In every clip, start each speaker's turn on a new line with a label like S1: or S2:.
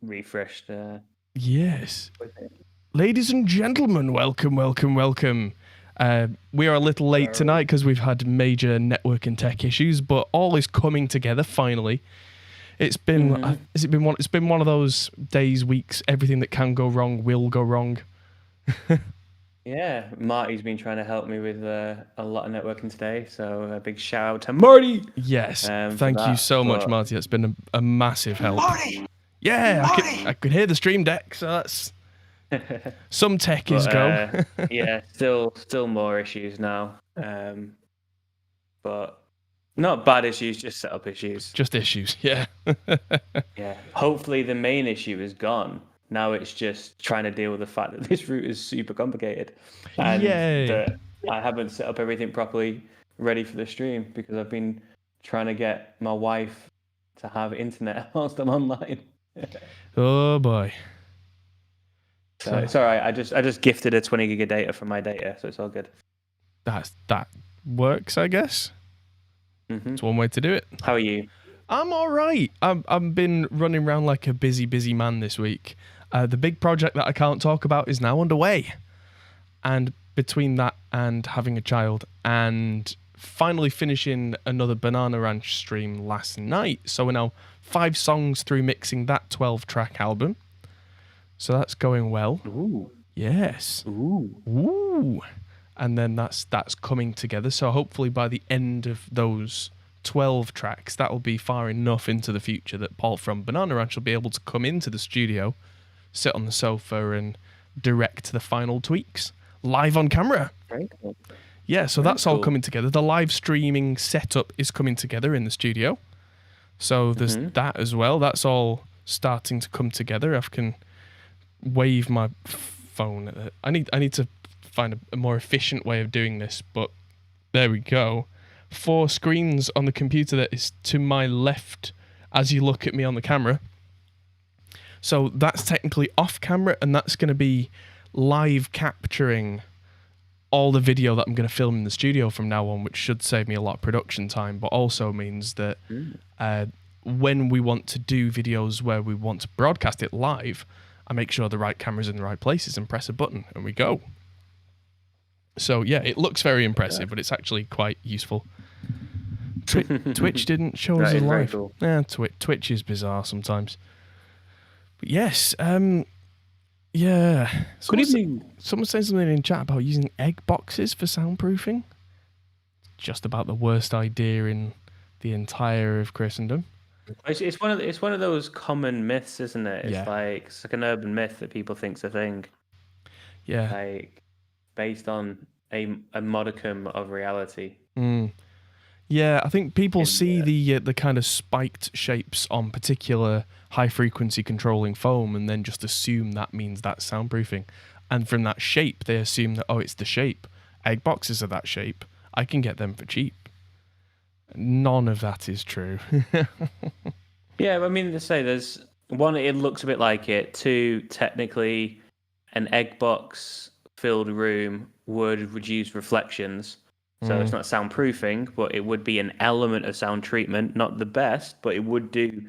S1: refreshed.
S2: Yes.
S1: With it.
S2: Ladies and gentlemen, welcome. We are a little late tonight because we've had major network and tech issues, but all is coming together finally. It's been it's been one of those days, weeks. Everything that can go wrong will go wrong.
S1: Yeah, Marty's been trying to help me with a lot of networking today, so a big shout out to Marty.
S2: Yes,
S1: for
S2: thank you
S1: that,
S2: so much,
S1: but-
S2: Marty. It's been a massive help.
S1: Marty!
S2: Yeah,
S1: Marty!
S2: I could hear the stream deck, so that's some tech is go.
S1: Yeah, still more issues now, but not bad issues, just setup issues.
S2: Just issues, yeah.
S1: Yeah, hopefully the main issue is gone. Now it's just trying to deal with the fact that this route is super complicated, and
S2: Yay.
S1: that I haven't set up everything properly, ready for the stream, because I've been trying to get my wife to have internet whilst I'm online.
S2: Oh boy.
S1: So it's all right. I just gifted her 20 gig of data from my data, so it's all good.
S2: That works, I guess. It's one way to do it.
S1: How are you?
S2: I'm all right. I've been running around like a busy man this week. The big project that I can't talk about is now underway. And between that and having a child and finally finishing another Banana Ranch stream last night. So we're now 5 songs through mixing that 12-track album. So that's going well.
S1: Ooh.
S2: Yes. Ooh. And then that's coming together. So hopefully by the end of those 12 tracks, that will be far enough into the future that Paul from Banana Ranch will be able to come into the studio, sit on the sofa and direct the final tweaks live on camera.
S1: Very cool.
S2: Yeah, so that's all coming together. The live streaming setup is coming together in the studio. So there's that as well. That's all starting to come together. I can wave my phone at it. I need to find a more efficient way of doing this, but there we go. 4 screens on the computer that is to my left as you look at me on the camera. So that's technically off camera, and that's going to be live capturing all the video that I'm going to film in the studio from now on, which should save me a lot of production time, but also means that when we want to do videos where we want to broadcast it live, I make sure the right camera's in the right places and press a button, and we go. So yeah, it looks very impressive, but it's actually quite useful. Twitch didn't show us live. Cool. Yeah, Twitch is bizarre sometimes. But yes, yeah. Someone saying something in chat about using egg boxes for soundproofing. Just about the worst idea in the entire of Christendom.
S1: It's one of those common myths, isn't it? It's like an urban myth that people think's a thing.
S2: Yeah.
S1: Like based on a modicum of reality.
S2: Yeah, I think people see the kind of spiked shapes on particular high frequency controlling foam and then just assume that means that's soundproofing. And from that shape, they assume that, it's the shape. Egg boxes are that shape. I can get them for cheap. None of that is true.
S1: Yeah, I mean, to say there's one, it looks a bit like it. 2, technically, an egg box filled room would reduce reflections. So it's not soundproofing, but it would be an element of sound treatment. Not the best, but it would do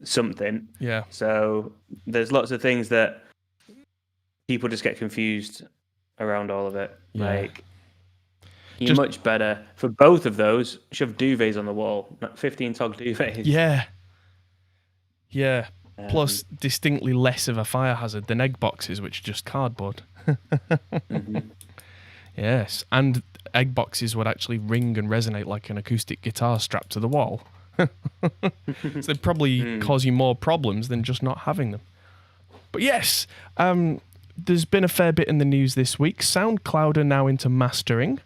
S1: something.
S2: Yeah.
S1: So there's lots of things that people just get confused around all of it.
S2: Yeah.
S1: Like, you're much better for both of those. Shove duvets on the wall, not 15 tog duvets.
S2: Yeah. Yeah. Plus, distinctly less of a fire hazard than egg boxes, which are just cardboard. Yes, and egg boxes would actually ring and resonate like an acoustic guitar strapped to the wall. So they'd probably cause you more problems than just not having them. But yes, there's been a fair bit in the news this week. Soundcloud are now into mastering.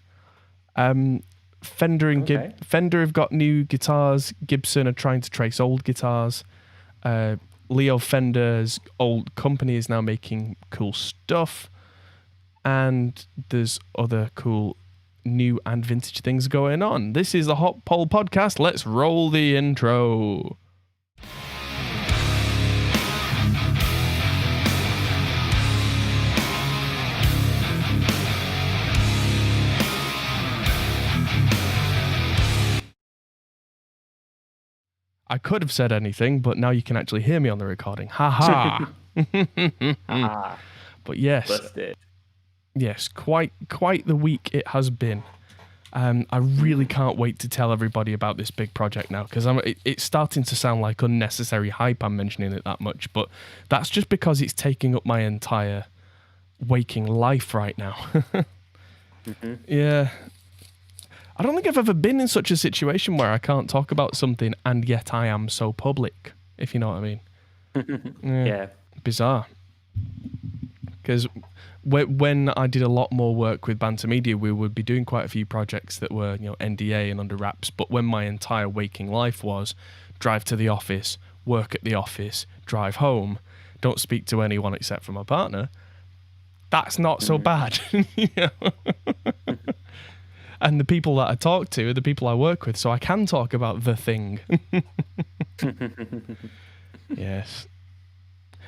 S2: Fender and Fender have got new guitars. Gibson are trying to trace old guitars. Leo Fender's old company is now making cool stuff. And there's other cool new and vintage things going on. This is the Hot Poll Podcast. Let's roll the intro. I could have said anything, but now you can actually hear me on the recording. Ha ha. But yes.
S1: Busted.
S2: Yes, quite the week it has been. I really can't wait to tell everybody about this big project now, because it's starting to sound like unnecessary hype. I'm mentioning it that much, but that's just because it's taking up my entire waking life right now. Yeah. I don't think I've ever been in such a situation where I can't talk about something and yet I am so public, if you know what I mean.
S1: Yeah.
S2: Bizarre. Because when I did a lot more work with Banter Media, we would be doing quite a few projects that were, NDA and under wraps. But when my entire waking life was drive to the office, work at the office, drive home, don't speak to anyone except for my partner, that's not so bad. And the people that I talk to are the people I work with, so I can talk about the thing. Yes.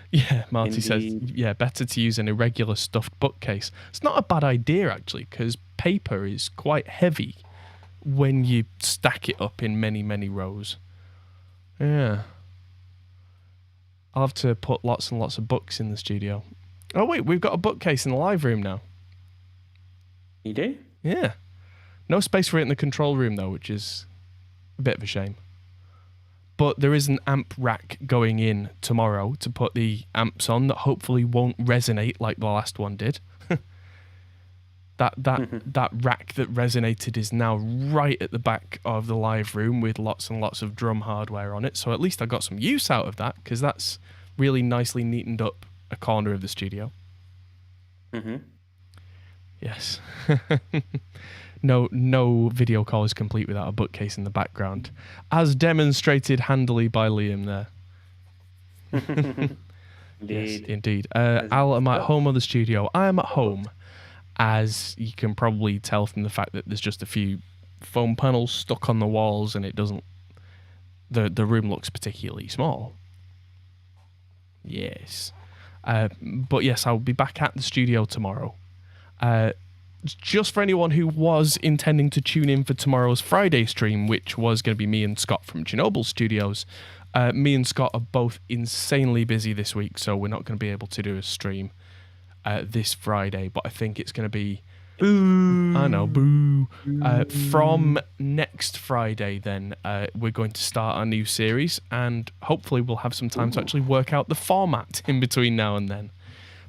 S2: Yeah, Marty says, better to use an irregular stuffed bookcase. It's not a bad idea, actually, because paper is quite heavy when you stack it up in many, many rows. Yeah. I'll have to put lots and lots of books in the studio. Oh, wait, we've got a bookcase in the live room now.
S1: You do?
S2: Yeah. No space for it in the control room, though, which is a bit of a shame. But there is an amp rack going in tomorrow to put the amps on that hopefully won't resonate like the last one did. That rack that resonated is now right at the back of the live room with lots and lots of drum hardware on it. So at least I got some use out of that, because that's really nicely neatened up a corner of the studio. Yes. No video call is complete without a bookcase in the background, as demonstrated handily by Liam there.
S1: Indeed.
S2: Yes, indeed. Al, am I at home or the studio? I am at home, as you can probably tell from the fact that there's just a few foam panels stuck on the walls, and it doesn't. The room looks particularly small. Yes. But yes, I'll be back at the studio tomorrow. Just for anyone who was intending to tune in for tomorrow's Friday stream, which was going to be me and Scott from Chernobyl Studios, me and Scott are both insanely busy this week, so we're not going to be able to do a stream this Friday, but I think it's going to be... Boo! I know, boo! From next Friday, then, we're going to start our new series, and hopefully we'll have some time to actually work out the format in between now and then.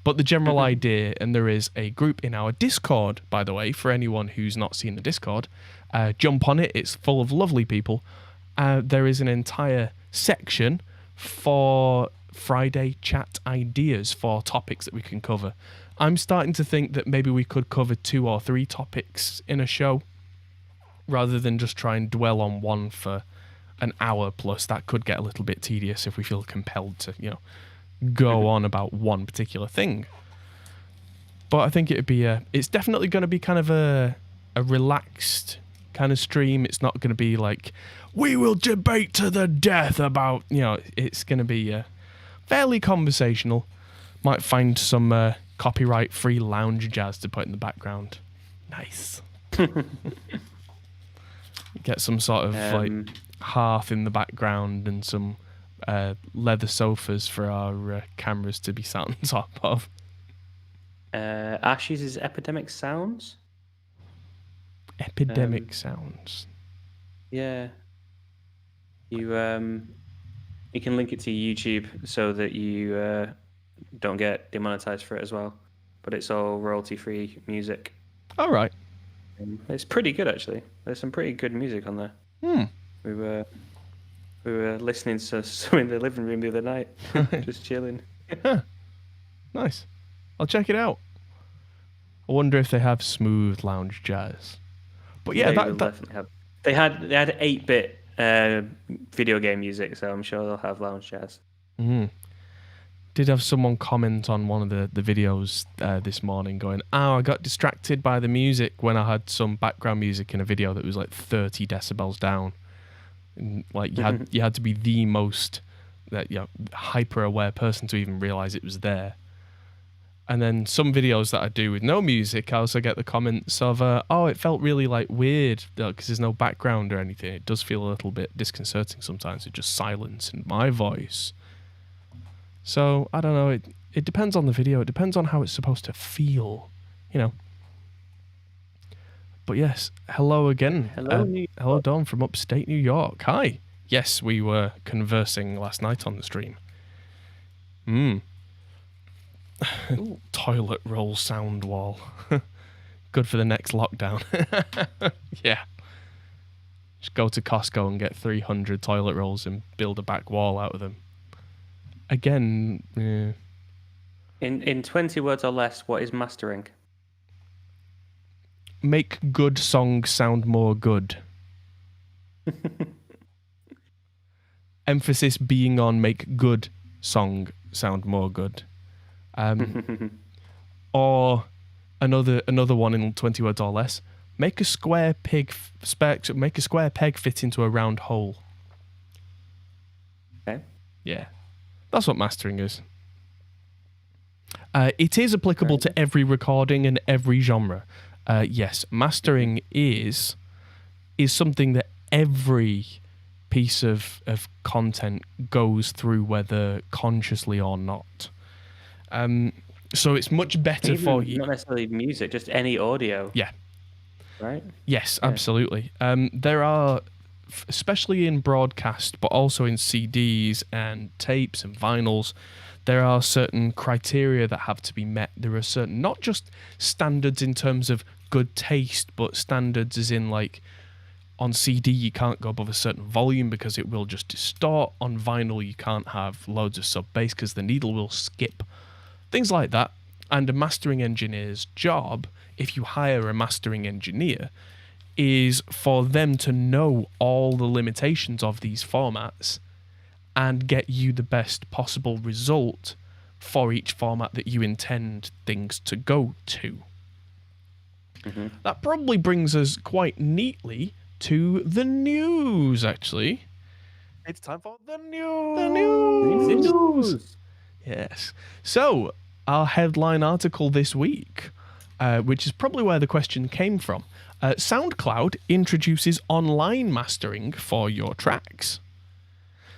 S2: But the general idea, and there is a group in our Discord, by the way, for anyone who's not seen the Discord, jump on it. It's full of lovely people. There is an entire section for Friday chat ideas for topics that we can cover. I'm starting to think that maybe we could cover 2 or 3 topics in a show, rather than just try and dwell on one for an hour plus. That could get a little bit tedious if we feel compelled to, go on about one particular thing. But I think it's definitely going to be kind of a relaxed kind of stream. It's not going to be like, we will debate to the death about, it's going to be fairly conversational. Might find some copyright free lounge jazz to put in the background. Nice. Get some sort of like hearth in the background and some leather sofas for our cameras to be sat on top of.
S1: Ashes is Epidemic Sounds.
S2: Epidemic Sounds.
S1: Yeah. You can link it to YouTube so that you don't get demonetized for it as well. But it's all royalty-free music.
S2: All right.
S1: It's pretty good, actually. There's some pretty good music on there. We were listening to some in the living room the other night, just chilling.
S2: Nice. I'll check it out. I wonder if they have smooth lounge jazz. But yeah,
S1: that definitely have. They had 8-bit video game music, so I'm sure they'll have lounge jazz.
S2: Did have someone comment on one of the videos this morning going, I got distracted by the music when I had some background music in a video that was like 30 decibels down. And, like you had to be the most hyper aware person to even realize it was there. And then some videos that I do with no music, I also get the comments of, oh, it felt really like weird because there's no background or anything. It does feel a little bit disconcerting sometimes. It's just silence and my voice. So, I don't know. It depends on the video. It depends on how it's supposed to feel, you know. But yes, hello again. Hello, Dawn from upstate New York. Hi. Yes, we were conversing last night on the stream. Toilet roll sound wall. Good for the next lockdown. Yeah. Just go to Costco and get 300 toilet rolls and build a back wall out of them. Again,
S1: In 20 words or less, what is mastering?
S2: Make good songs sound more good. Emphasis being on make good song sound more good. Or another one in 20 words or less. Make a square peg fit into a round hole.
S1: Okay.
S2: Yeah. That's what mastering is. It is applicable to every recording and every genre. Yes, mastering is something that every piece of content goes through, whether consciously or not. So it's much better for you.
S1: Not necessarily music, just any audio.
S2: Yeah.
S1: Right?
S2: Yes, absolutely. There are, especially in broadcast, but also in CDs and tapes and vinyls, there are certain criteria that have to be met. There are certain, not just standards in terms of good taste, but standards as in, like, on CD you can't go above a certain volume because it will just distort. On vinyl you can't have loads of sub-bass because the needle will skip. Things like that. And a mastering engineer's job, if you hire a mastering engineer, is for them to know all the limitations of these formats and get you the best possible result for each format that you intend things to go to. Mm-hmm. That probably brings us quite neatly to the news, actually.
S3: It's time for the news.
S2: The news. Yes. So, our headline article this week, which is probably where the question came from. SoundCloud introduces online mastering for your tracks.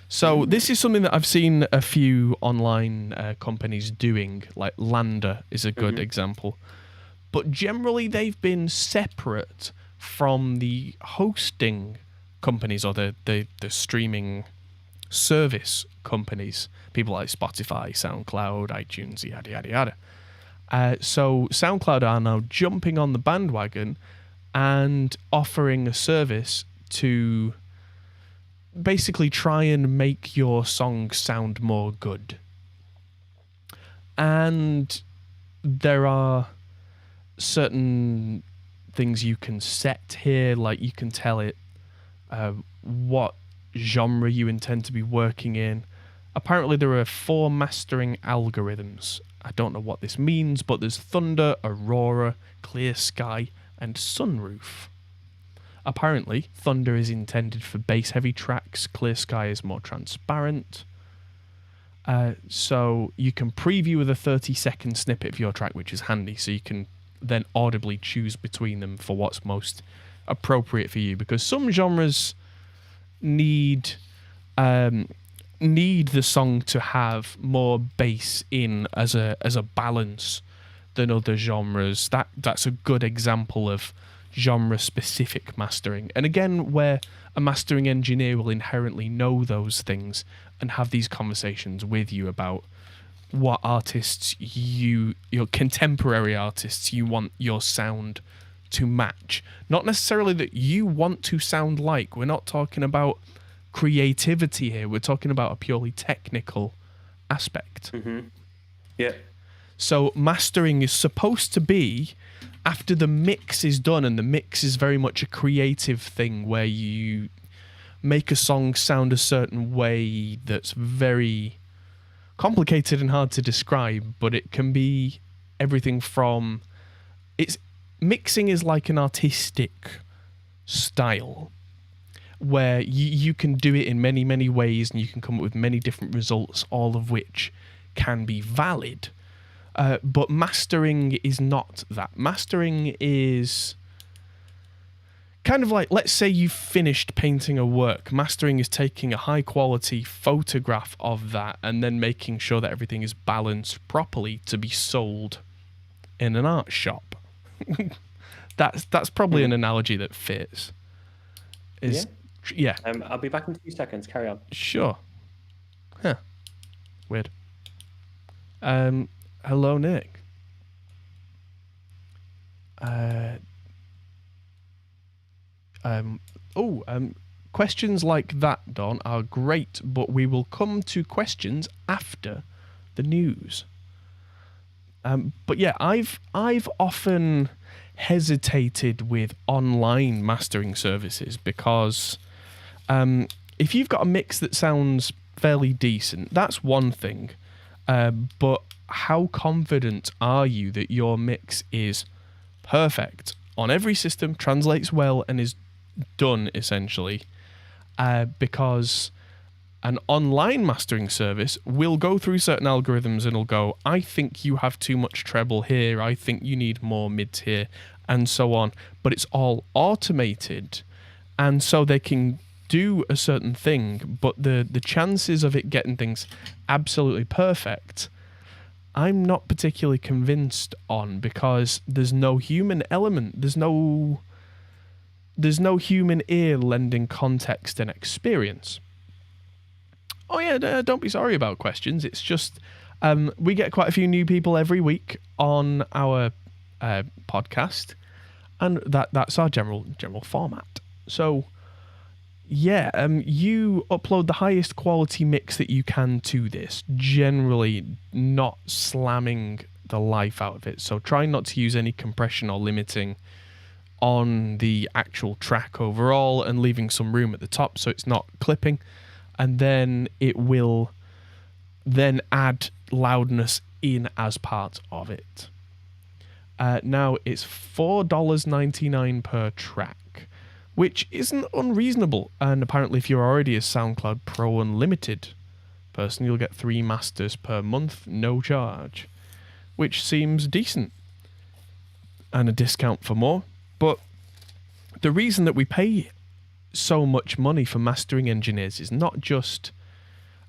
S2: So this is something that I've seen a few online companies doing, like Lander is a good example. But generally they've been separate from the hosting companies or the streaming service companies, people like Spotify, SoundCloud, iTunes, yada, yada, yada. So SoundCloud are now jumping on the bandwagon and offering a service to basically try and make your song sound more good. And there are certain things you can set here, like you can tell it what genre you intend to be working in. Apparently there are 4 mastering algorithms. I don't know what this means, but there's Thunder, Aurora, Clear Sky, and Sunroof. Apparently, Thunder is intended for bass-heavy tracks, Clear Sky is more transparent. So you can preview with a 30-second snippet of your track, which is handy, so you can then audibly choose between them for what's most appropriate for you. Because some genres need the song to have more bass in as a balance than other genres. That's a good example of genre-specific mastering. And again, where a mastering engineer will inherently know those things and have these conversations with you about what artists your contemporary artists, you want your sound to match. Not necessarily that you want to sound like. We're not talking about creativity here. We're talking about a purely technical aspect.
S1: Mm-hmm. Yeah.
S2: So mastering is supposed to be after the mix is done, and the mix is very much a creative thing where you make a song sound a certain way that's very complicated and hard to describe, but it can be everything from... Mixing is like an artistic style where you can do it in many, many ways and you can come up with many different results, all of which can be valid. But mastering is not that. Mastering is kind of like, let's say you've finished painting a work. Mastering is taking a high quality photograph of that and then making sure that everything is balanced properly to be sold in an art shop. That's probably an analogy that fits. Yeah.
S1: I'll be back in 2 seconds. Carry on.
S2: Sure. Huh. Weird. Hello, Nick. Questions like that, Don, are great, but we will come to questions after the news. But yeah, I've often hesitated with online mastering services because if you've got a mix that sounds fairly decent, that's one thing. But how confident are you that your mix is perfect on every system, translates well, and is done essentially? Because an online mastering service will go through certain algorithms and it'll go, I think you have too much treble here, I think you need more mids here, and so on. But it's all automated, and so they can do a certain thing, but the chances of it getting things absolutely perfect, I'm not particularly convinced on, because there's no human element. There's no human ear lending context and experience. Oh yeah, don't be sorry about questions. It's just we get quite a few new people every week on our podcast, and that's our general format. So yeah, you upload the highest quality mix that you can to this, generally not slamming the life out of it. So try not to use any compression or limiting on the actual track overall, and leaving some room at the top so it's not clipping. And then it will then add loudness in as part of it. Now it's $4.99 per track, which isn't unreasonable. And apparently if you're already a SoundCloud Pro Unlimited person, you'll get 3 masters per month, no charge, which seems decent. And a discount for more. But the reason that we pay so much money for mastering engineers is not just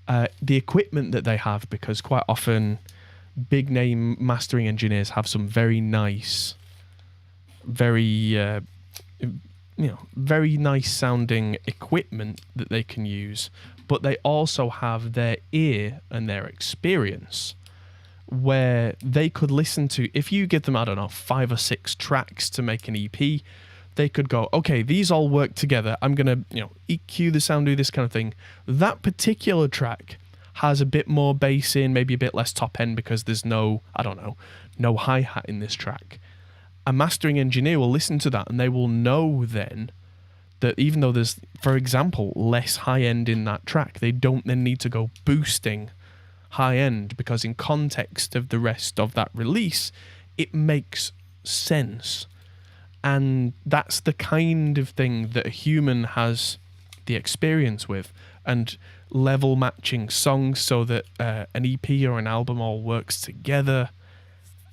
S2: the equipment that they have, because quite often big name mastering engineers have some very nice, very nice sounding equipment that they can use, but they also have their ear and their experience, where they could listen to, if you give them, I don't know, 5 or 6 tracks to make an EP, they could go, okay, these all work together. I'm going to, EQ the sound, do this kind of thing. That particular track has a bit more bass in, maybe a bit less top end because there's no hi-hat in this track. A mastering engineer will listen to that and they will know then that even though there's, for example, less high end in that track, they don't then need to go boosting high end, because in context of the rest of that release, it makes sense. And that's the kind of thing that a human has the experience with, and level matching songs so that an EP or an album all works together,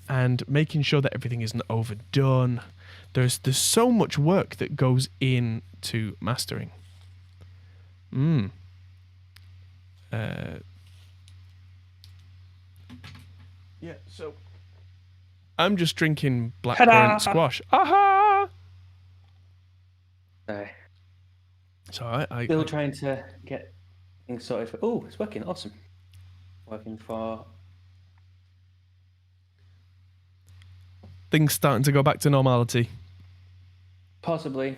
S2: and making sure that everything isn't overdone. There's so much work that goes into mastering. Yeah, so I'm just drinking blackcurrant squash. Aha! So I
S1: still trying to get things sorted for. Oh, it's working. Awesome. Working for.
S2: Things starting to go back to normality.
S1: Possibly.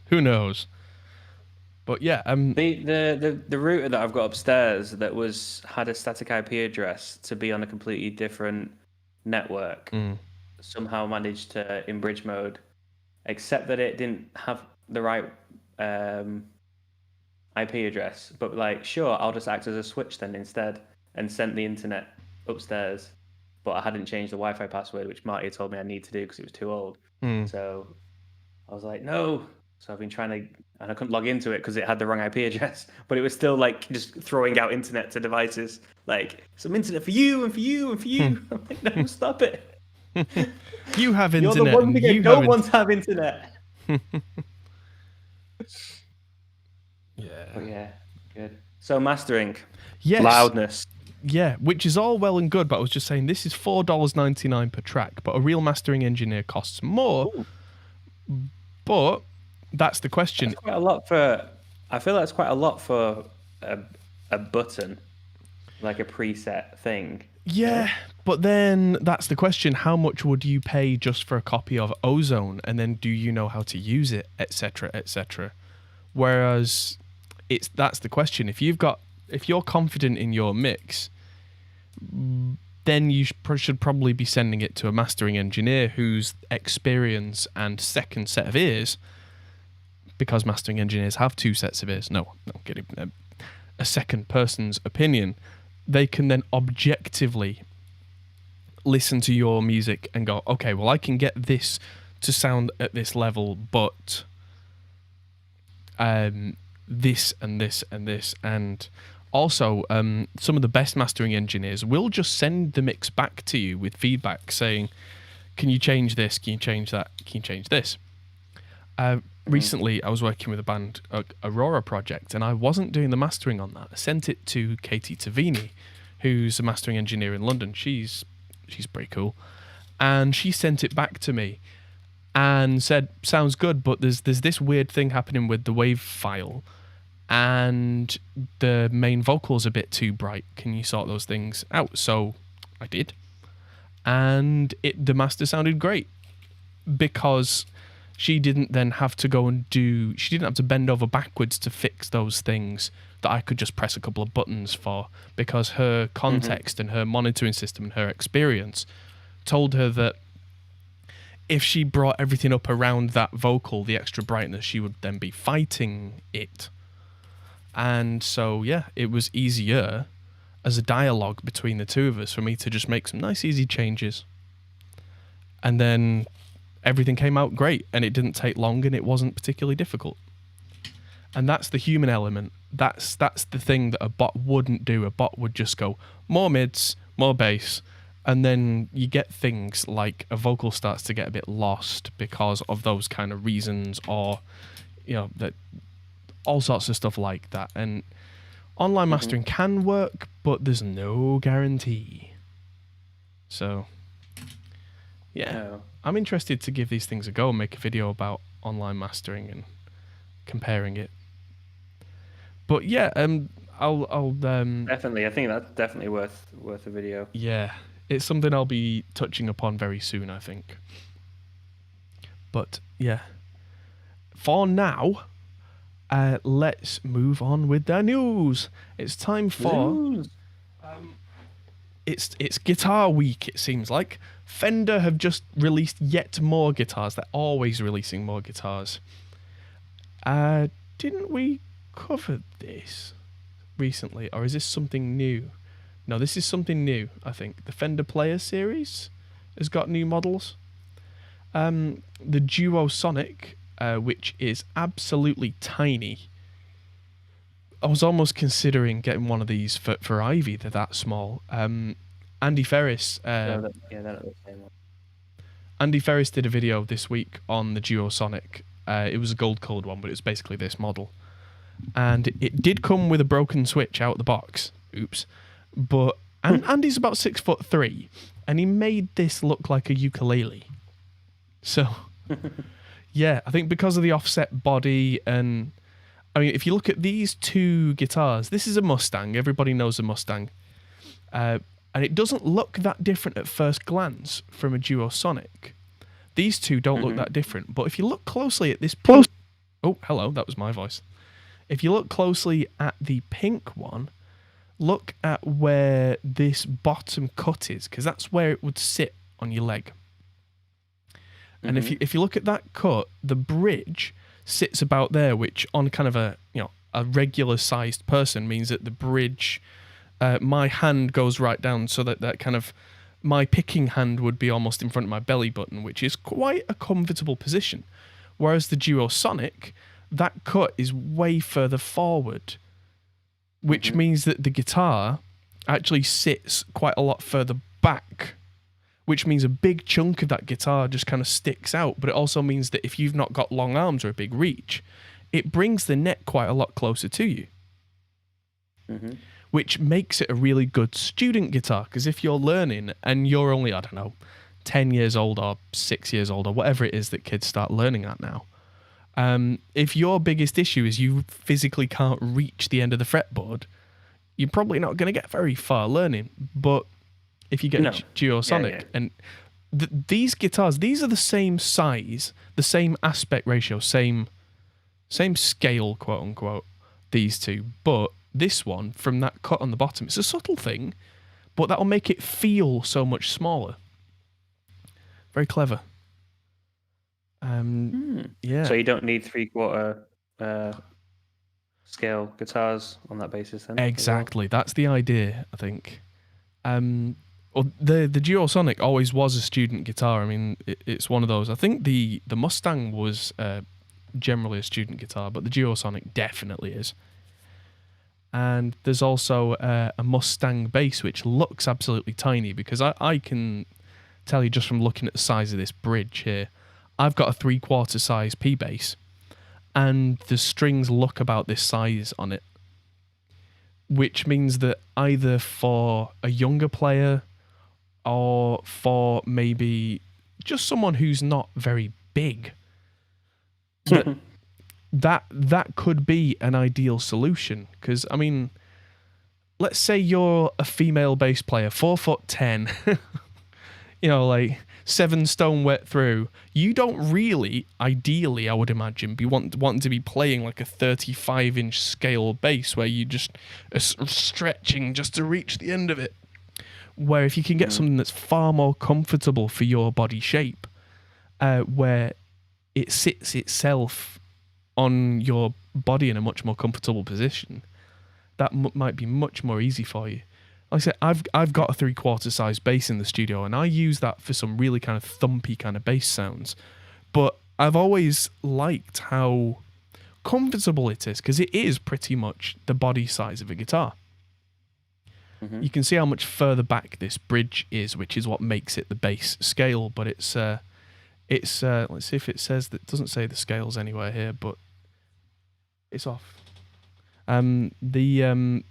S2: Who knows? But yeah,
S1: the router that I've got upstairs that had a static IP address to be on a completely different network somehow managed to, in bridge mode, except that it didn't have the right IP address. But sure, I'll just act as a switch then instead, and sent the internet upstairs. But I hadn't changed the Wi-Fi password, which Marty had told me I need to do because it was too old. So I was like, no, So I've been trying to, and I couldn't log into it because it had the wrong IP address. But it was still like just throwing out internet to devices, like some internet for you and for you and for you. I'm like, no, stop it.
S2: You have
S1: You're
S2: internet.
S1: the one
S2: and
S1: thing I
S2: you
S1: don't
S2: have
S1: want to have internet.
S2: Yeah.
S1: But yeah, good. So mastering,
S2: Yes.
S1: loudness.
S2: Yeah, which is all well and good, but I was just saying this is $4.99 per track, but a real mastering engineer costs more.
S1: Ooh.
S2: But that's the question.
S1: That's quite a lot for. I feel that's quite a lot for a button, like a preset thing.
S2: Yeah, but then that's the question. How much would you pay just for a copy of Ozone? And then do you know how to use it, etc., etc.? Whereas that's the question. If you're confident in your mix, then you should probably be sending it to a mastering engineer whose experience and second set of ears, because mastering engineers have two sets of ears. No, kidding. A second person's opinion. They can then objectively listen to your music and go, okay, well, I can get this to sound at this level, but this and this and this. And also, some of the best mastering engineers will just send the mix back to you with feedback saying, can you change this? Can you change that? Can you change this? Recently, I was working with a band, Aurora Project, and I wasn't doing the mastering on that. I sent it to Katie Tavini, who's a mastering engineer in London. She's pretty cool. And she sent it back to me and said, sounds good, but there's this weird thing happening with the wave file, and the main vocal's a bit too bright. Can you sort those things out? So I did. And the master sounded great because she didn't then have to she didn't have to bend over backwards to fix those things that I could just press a couple of buttons for, because her context and her monitoring system and her experience told her that if she brought everything up around that vocal, the extra brightness, she would then be fighting it. And so, yeah, it was easier as a dialogue between the two of us for me to just make some nice, easy changes. And then everything came out great, and it didn't take long, and it wasn't particularly difficult. And that's the human element. That's the thing that a bot wouldn't do. A bot would just go, more mids, more bass, and then you get things like a vocal starts to get a bit lost because of those kind of reasons, or, that all sorts of stuff like that. And online mastering can work, but there's no guarantee. So, yeah.
S1: No.
S2: I'm interested to give these things a go and make a video about online mastering and comparing it. But yeah, I'll
S1: definitely. I think that's definitely worth a video.
S2: Yeah, it's something I'll be touching upon very soon, I think. But yeah, for now, let's move on with the news. It's time for
S1: News.
S2: It's Guitar Week. It seems like Fender have just released yet more guitars. They're always releasing more guitars. Didn't we cover this recently, or is this something new? No, this is something new, I think. The Fender Player Series has got new models. The Duo Sonic, which is absolutely tiny. I was almost considering getting one of these for Ivy. They're that small. Andy Ferris.
S1: They're not the same one.
S2: Andy Ferris did a video this week on the Duo Sonic. It was a gold-colored one, but it was basically this model. And it did come with a broken switch out the box. Oops. But Andy's about 6'3", and he made this look like a ukulele. So, yeah, I think because of the offset body, and I mean, if you look at these two guitars, this is a Mustang. Everybody knows a Mustang. And it doesn't look that different at first glance from a Duo Sonic. These two don't look that different. But if you look closely at this pink... Oh, hello, that was my voice. If you look closely at the pink one, look at where this bottom cut is, because that's where it would sit on your leg. And if you look at that cut, the bridge sits about there, which on kind of a regular sized person means that the bridge, my hand goes right down, so that kind of my picking hand would be almost in front of my belly button, which is quite a comfortable position. Whereas the Duosonic, that cut is way further forward, which means that the guitar actually sits quite a lot further back, which means a big chunk of that guitar just kind of sticks out. But it also means that if you've not got long arms or a big reach, it brings the neck quite a lot closer to you, which makes it a really good student guitar. Because if you're learning and you're only, I don't know, 10 years old or 6 years old or whatever it is that kids start learning at now, if your biggest issue is you physically can't reach the end of the fretboard, you're probably not going to get very far learning. But if you get Duosonic and these guitars, these are the same size, the same aspect ratio, same scale, quote unquote, these two. But this one, from that cut on the bottom, it's a subtle thing, but that'll make it feel so much smaller. Very clever. Yeah.
S1: So you don't need 3/4 scale guitars on that basis, then?
S2: Exactly. That's the idea, I think. Well, the Duosonic always was a student guitar. I mean, it's one of those. I think the Mustang was generally a student guitar, but the Duosonic definitely is. And there's also a Mustang bass, which looks absolutely tiny, because I can tell you just from looking at the size of this bridge here, I've got a 3/4 size P bass, and the strings look about this size on it, which means that either for a younger player or for maybe just someone who's not very big, that could be an ideal solution. Because, I mean, let's say you're a female bass player, 4'10", like 7 stone wet through. You don't really, ideally, I would imagine, be wanting to be playing like a 35-inch scale bass where you just are stretching just to reach the end of it. Where if you can get something that's far more comfortable for your body shape, where it sits itself on your body in a much more comfortable position, that might be much more easy for you. Like I said, I've got a 3/4 size bass in the studio, and I use that for some really kind of thumpy kind of bass sounds. But I've always liked how comfortable it is, because it is pretty much the body size of a guitar. You can see how much further back this bridge is, which is what makes it the bass scale. But it's let's see if it says that. It doesn't say the scales anywhere here, but it's off. The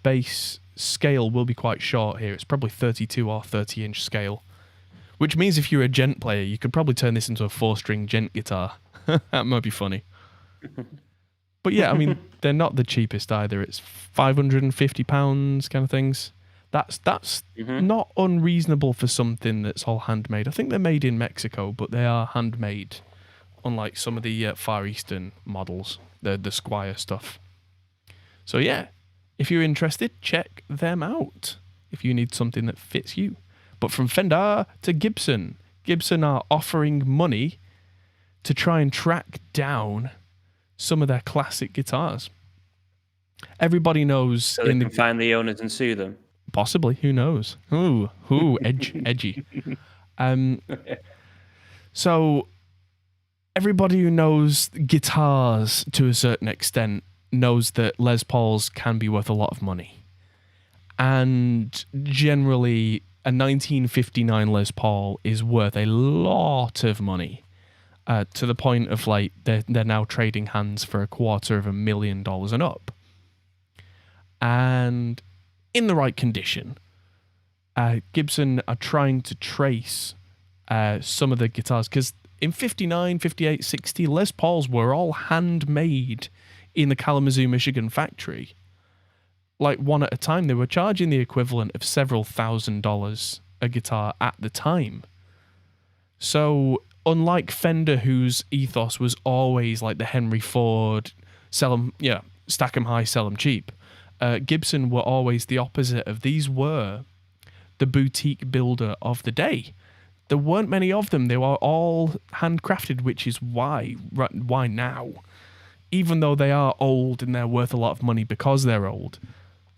S2: bass scale will be quite short here. It's probably 32 or 30-inch scale, which means if you're a gent player, you could probably turn this into a 4-string gent guitar. That might be funny. But yeah, I mean, they're not the cheapest either. It's £550 kind of things. That's not unreasonable for something that's all handmade. I think they're made in Mexico, but they are handmade, unlike some of the Far Eastern models, the Squire stuff. So yeah, if you're interested, check them out if you need something that fits you. But from Fender to Gibson, Gibson are offering money to try and track down some of their classic guitars. Everybody knows...
S1: So they can find the owners and sue them?
S2: Possibly, who knows? Ooh, edgy. So everybody who knows guitars to a certain extent knows that Les Pauls can be worth a lot of money. And generally, a 1959 Les Paul is worth a lot of money. To the point of like they're now trading hands for $250,000 and up. And in the right condition, Gibson are trying to trace some of the guitars, because in 59, 58, 60, Les Pauls were all handmade in the Kalamazoo, Michigan factory. Like one at a time. They were charging the equivalent of several $1,000s a guitar at the time. So unlike Fender, whose ethos was always like the Henry Ford, stack them high, sell them cheap, Gibson were always the opposite of these. Were the boutique builder of the day. There weren't many of them. They were all handcrafted, which is why now, even though they are old and they're worth a lot of money because they're old,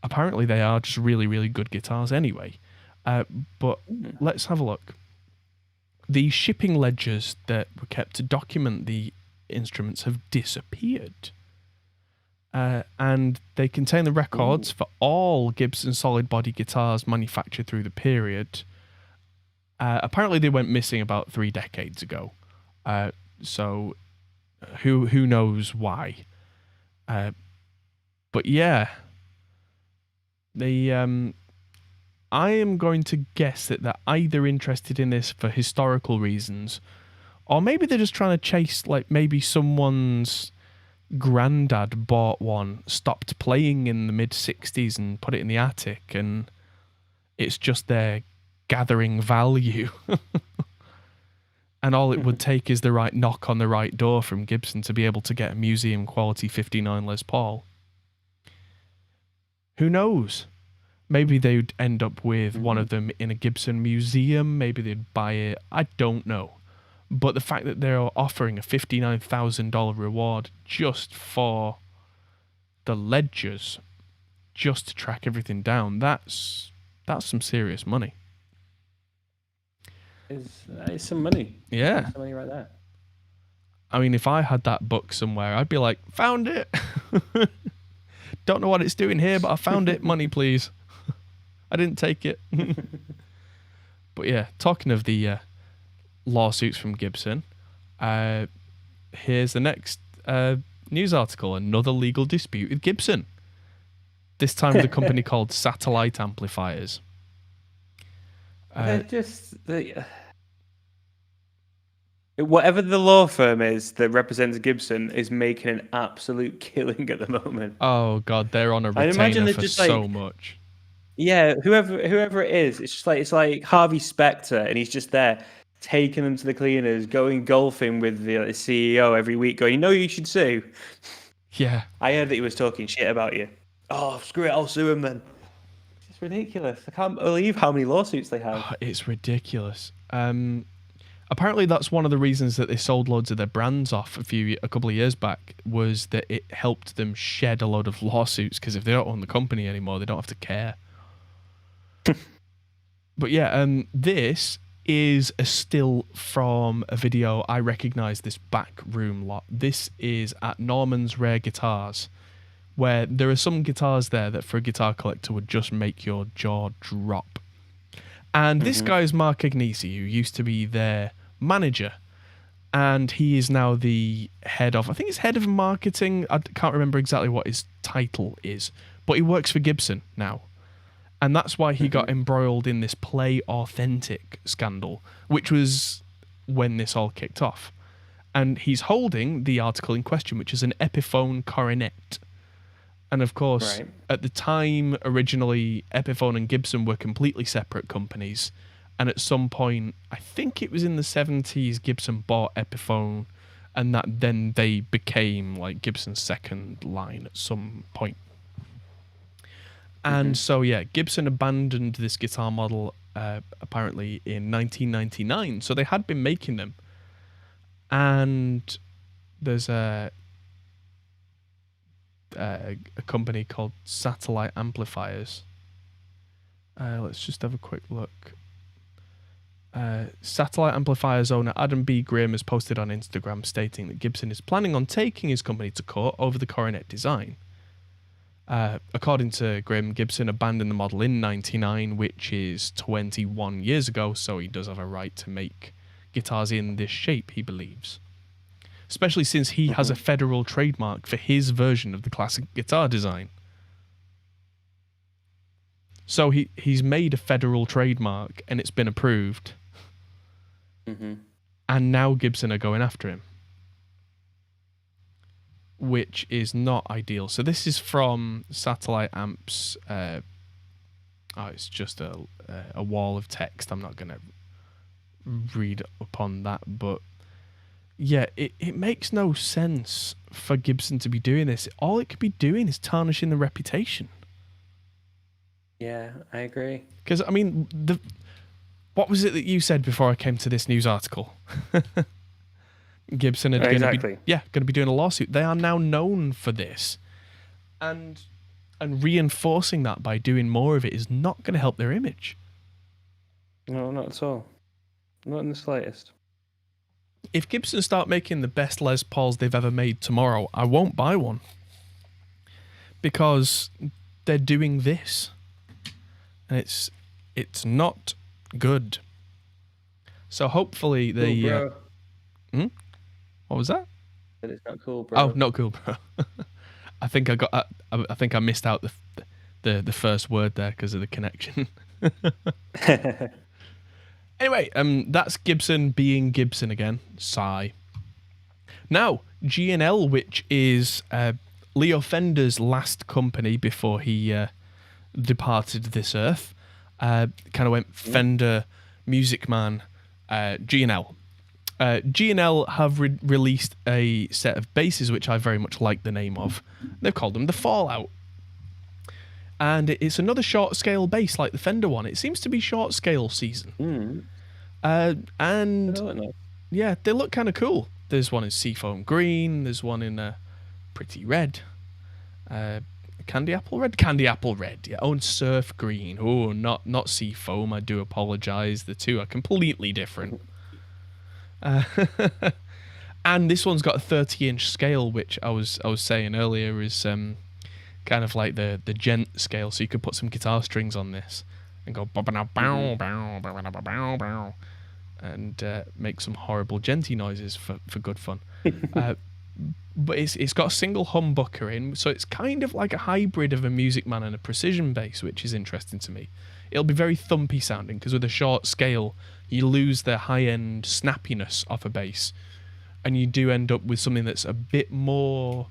S2: apparently they are just really, really good guitars anyway. But let's have a look. the shipping ledgers that were kept to document the instruments have disappeared. And they contain the records for all Gibson solid body guitars manufactured through the period. Apparently they went missing about 3 decades ago. So who knows why? But yeah, I am going to guess that they're either interested in this for historical reasons, or maybe they're just trying to chase, like, maybe someone's granddad bought one, stopped playing in the mid-60s and put it in the attic, and it's just their gathering value. And all it would take is the right knock on the right door from Gibson to be able to get a museum quality 59 Les Paul. Who knows? Maybe they'd end up with one of them in a Gibson museum. Maybe they'd buy it. I don't know. But the fact that they're offering a $59,000 reward just for the ledgers, just to track everything down, that's some serious money.
S1: It's some money.
S2: Yeah.
S1: That's some money right there.
S2: I mean, if I had that book somewhere, I'd be like, found it. Don't know what it's doing here, but I found it. Money, please. I didn't take it. But yeah, talking of the lawsuits from Gibson, here's the next news article. Another legal dispute with Gibson. This time with a company called Satellite Amplifiers.
S1: They're just... whatever the law firm is that represents Gibson is making an absolute killing at the moment.
S2: Oh God, they're on a retainer for so much.
S1: Yeah, whoever it is, it's like Harvey Specter, and he's just there taking them to the cleaners, going golfing with the CEO every week, going, "You know, you should sue."
S2: Yeah,
S1: I heard that he was talking shit about you. Oh, screw it, I'll sue him then. It's ridiculous. I can't believe how many lawsuits they have.
S2: Oh, it's ridiculous. Apparently, that's one of the reasons that they sold loads of their brands off a couple of years back, was that it helped them shed a load of lawsuits, because if they don't own the company anymore, they don't have to care. But yeah, this is a still from a video. I recognise this back room lot. This is at Norman's Rare Guitars, where there are some guitars there that for a guitar collector would just make your jaw drop. And this guy is Mark Agnesi, who used to be their manager. And he is now the head of, I think he's head of marketing. I can't remember exactly what his title is, but he works for Gibson now. And that's why he got embroiled in this Play Authentic scandal, which was when this all kicked off. And he's holding the article in question, which is an Epiphone Coronet. And of course, at the time, originally, Epiphone and Gibson were completely separate companies. And at some point, I think it was in the 70s, Gibson bought Epiphone, and that then they became like Gibson's second line at some point. And so, yeah, Gibson abandoned this guitar model apparently in 1999. So they had been making them. And there's a company called Satellite Amplifiers. Let's just have a quick look. Satellite Amplifiers owner Adam B. Grimm has posted on Instagram stating that Gibson is planning on taking his company to court over the Coronet design. According to Grimm, Gibson abandoned the model in 1999, which is 21 years ago, so he does have a right to make guitars in this shape, he believes. Especially since he has a federal trademark for his version of the classic guitar design. So he's made a federal trademark, and it's been approved. And now Gibson are going after him, which is not ideal. So this is from Satellite Amps. It's just a wall of text. I'm not going to read upon that, but yeah, it makes no sense for Gibson to be doing this. All it could be doing is tarnishing the reputation.
S1: Yeah, I agree.
S2: Because, I mean, what was it that you said before I came to this news article? Gibson are going to be doing a lawsuit. They are now known for this. And reinforcing that by doing more of it is not going to help their image.
S1: No, not at all. Not in the slightest.
S2: If Gibson start making the best Les Pauls they've ever made tomorrow, I won't buy one. Because they're doing this. And it's not good. So hopefully they...
S1: Cool, bro.
S2: What was that?
S1: But it's not cool, bro.
S2: Oh, not cool, bro. I think I missed out the first word there because of the connection. Anyway, that's Gibson being Gibson again. Sigh. Now, G&L, which is Leo Fender's last company before he departed this earth, kind of went Fender, Music Man, G&L. G&L have released a set of basses which I very much like the name of. They've called them the Fallout. And it's another short scale bass like the Fender one. It seems to be short scale season. And yeah, they look kind of cool. There's one in Seafoam Green. There's one in Pretty Red. Candy Apple Red. Yeah. Oh, and Surf Green. Oh, not Seafoam. I do apologize. The two are completely different. And this one's got a 30-inch scale, which I was saying earlier is kind of like the gent scale, so you could put some guitar strings on this and go and make some horrible genty noises for good fun. But it's got a single humbucker in, so it's kind of like a hybrid of a Music Man and a precision bass, which is interesting to me. It'll be very thumpy sounding because with a short scale you lose the high-end snappiness of a bass, and you do end up with something that's a bit more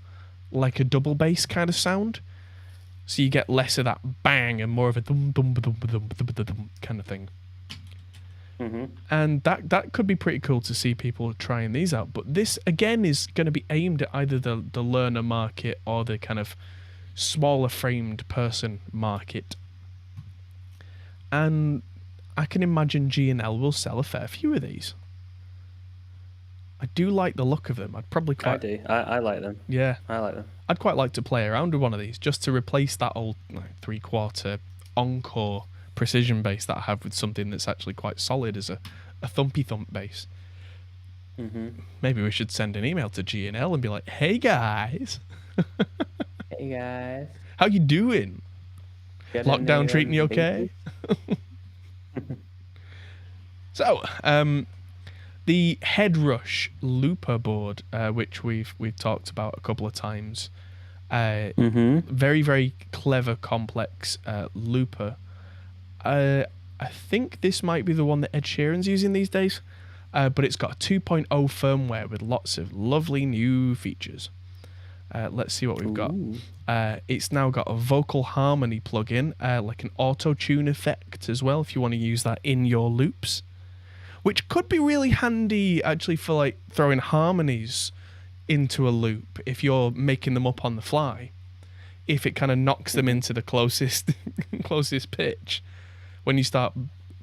S2: like a double bass kind of sound. So you get less of that bang and more of a dum dum dum dum dum kind of thing. Mm-hmm. And that could be pretty cool to see people trying these out. But this again is going to be aimed at either the learner market or the kind of smaller framed person market. And I can imagine G&L will sell a fair few of these. I do like the look of them. I'd probably quite...
S1: I do. I like them.
S2: Yeah.
S1: I like them.
S2: I'd quite like to play around with one of these just to replace that old 3/4 Encore precision bass that I have with something that's actually quite solid as a thumpy thump bass.
S1: Mm-hmm.
S2: Maybe we should send an email to G&L and be like, hey guys.
S1: Hey guys.
S2: How you doing? Lockdown treating you okay? So, the Headrush looper board, which we've talked about a couple of times, very, very clever, complex looper. I think this might be the one that Ed Sheeran's using these days, but it's got a 2.0 firmware with lots of lovely new features. Let's see what we've got. It's now got a vocal harmony plugin, like an auto-tune effect as well, if you want to use that in your loops, which could be really handy actually for like throwing harmonies into a loop if you're making them up on the fly. If it kind of knocks them into the closest pitch, when you start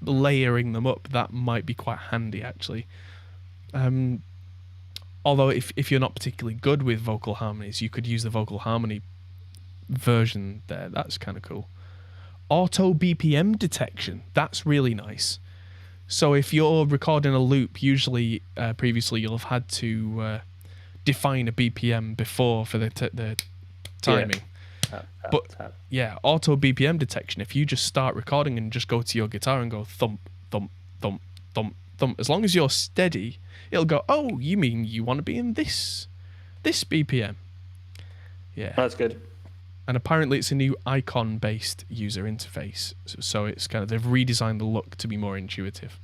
S2: layering them up, that might be quite handy actually. Although if you're not particularly good with vocal harmonies, you could use the vocal harmony version there. That's kind of cool. Auto BPM detection. That's really nice. So if you're recording a loop, usually previously you'll have had to define a BPM before for the timing.
S1: Yeah. Tap.
S2: Yeah, auto BPM detection. If you just start recording and just go to your guitar and go thump, thump, thump, thump, thump, as long as you're steady, it'll go, oh, you mean you want to be in this BPM? Yeah.
S1: That's good.
S2: And apparently it's a new icon-based user interface. So it's kind of, they've redesigned the look to be more intuitive.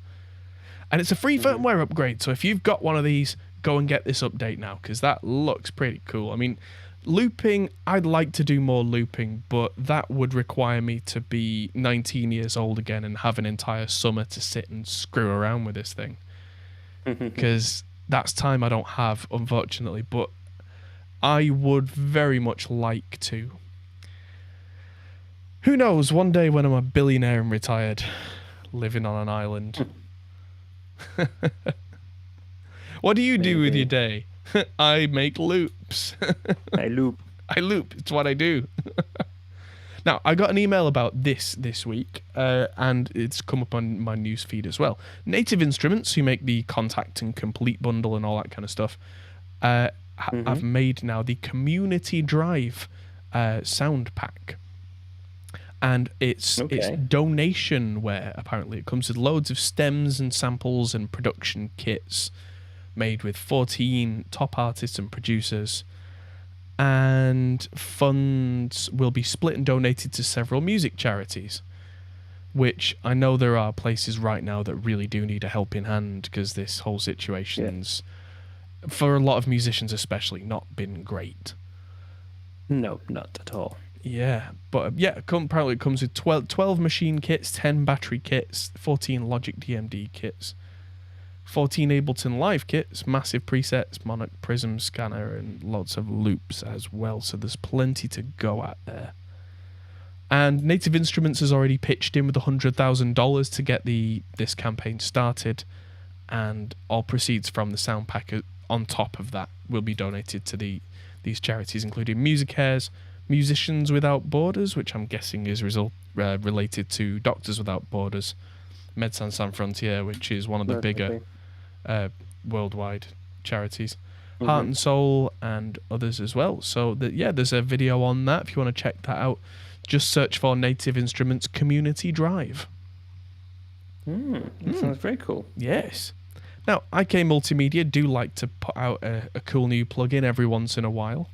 S2: And it's a free firmware upgrade. So if you've got one of these, go and get this update now, because that looks pretty cool. I mean, looping, I'd like to do more looping, but that would require me to be 19 years old again and have an entire summer to sit and screw around with this thing. Because that's time I don't have, unfortunately. But I would very much like to. Who knows, one day when I'm a billionaire and retired, living on an island. What do you do with your day? I make loops.
S1: I loop.
S2: It's what I do. Now, I got an email about this week, and it's come up on my news feed as well. Native Instruments, who make the Contact and Complete bundle and all that kind of stuff, have made now the Community Drive sound pack. And it's donationware, apparently. It comes with loads of stems and samples and production kits made with 14 top artists and producers. And funds will be split and donated to several music charities, which I know there are places right now that really do need a helping hand, because this whole situation's, for a lot of musicians especially, not been great.
S1: No, not at all.
S2: Yeah, but apparently it comes with 12 machine kits, 10 battery kits, 14 Logic DMD kits, 14 Ableton Live kits, massive presets, Monarch Prism scanner, and lots of loops as well. So there's plenty to go at there. And Native Instruments has already pitched in with $100,000 to get this campaign started, and all proceeds from the sound pack on top of that will be donated to these charities, including Music Cares, Musicians Without Borders, which I'm guessing is related to Doctors Without Borders, Médecins Sans Frontières, which is one of the bigger worldwide charities, Heart and Soul, and others as well. So there's a video on that if you want to check that out. Just search for Native Instruments Community Drive.
S1: That sounds very cool.
S2: Yes. Now, IK Multimedia do like to put out a cool new plugin every once in a while.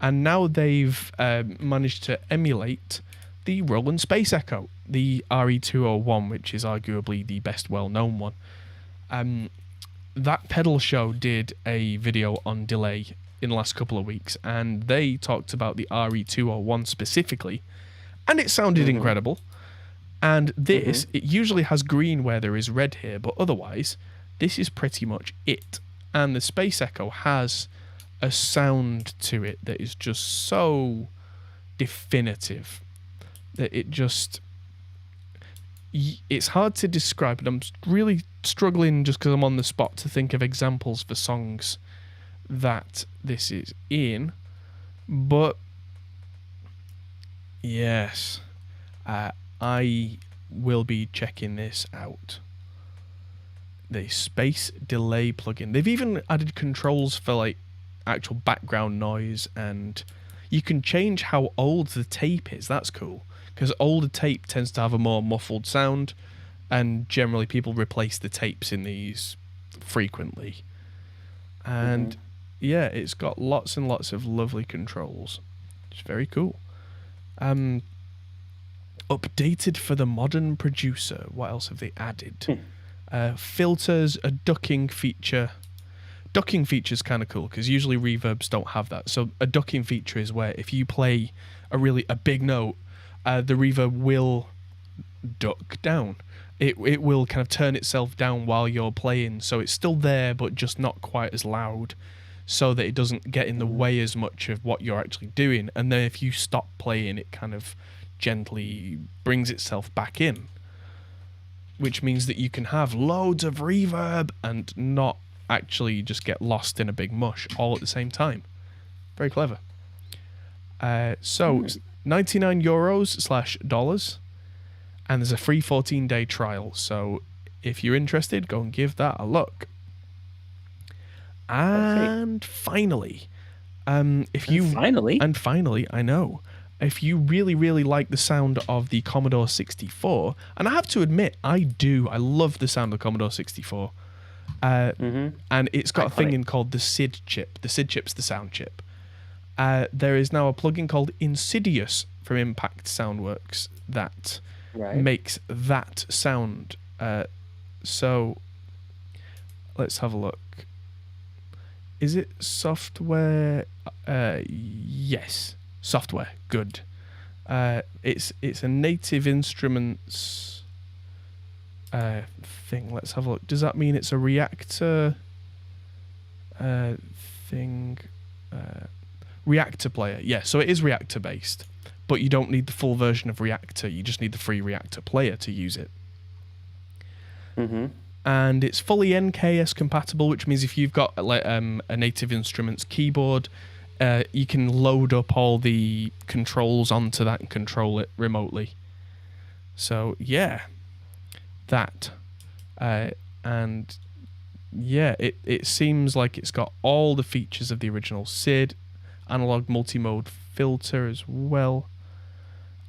S2: And now they've managed to emulate the Roland Space Echo, the RE201, which is arguably the best well-known one. That pedal show did a video on delay in the last couple of weeks, and they talked about the RE201 specifically, and it sounded incredible. And this, it usually has green where there is red here, but otherwise, this is pretty much it. And the Space Echo has a sound to it that is just so definitive that it's hard to describe, and I'm really struggling just because I'm on the spot to think of examples for songs that this is in. But yes, I will be checking this out. The Space Delay plugin. They've even added controls for like actual background noise, and you can change how old the tape is. That's cool, because older tape tends to have a more muffled sound, and generally people replace the tapes in these frequently. And yeah, it's got lots and lots of lovely controls. It's very cool. Updated for the modern producer. What else have they added? Filters, a ducking feature. Ducking feature is kind of cool because usually reverbs don't have that. So a ducking feature is where if you play a big note, the reverb will duck down. It will kind of turn itself down while you're playing, so it's still there but just not quite as loud, so that it doesn't get in the way as much of what you're actually doing. And then if you stop playing, it kind of gently brings itself back in, which means that you can have loads of reverb and not actually just get lost in a big mush all at the same time. Very clever. So €99/$, and there's a free 14-day trial. So if you're interested, go and give that a look. And finally, I know, if you really, really like the sound of the Commodore 64, and I have to admit, I love the sound of the Commodore 64. And it's got a thing called the SID chip. The SID chip's the sound chip. There is now a plugin called Insidious from Impact Soundworks that makes that sound. So let's have a look. Is it software? Yes, software. Good. It's a Native Instruments thing. Let's have a look. Does that mean it's a Reactor thing? Reactor player. Yeah, so it is Reactor based, but you don't need the full version of Reactor. You just need the free Reactor player to use it. And it's fully NKS compatible, which means if you've got a Native Instruments keyboard, you can load up all the controls onto that and control it remotely. So yeah, that, and yeah, it seems like it's got all the features of the original SID, analog multi-mode filter as well.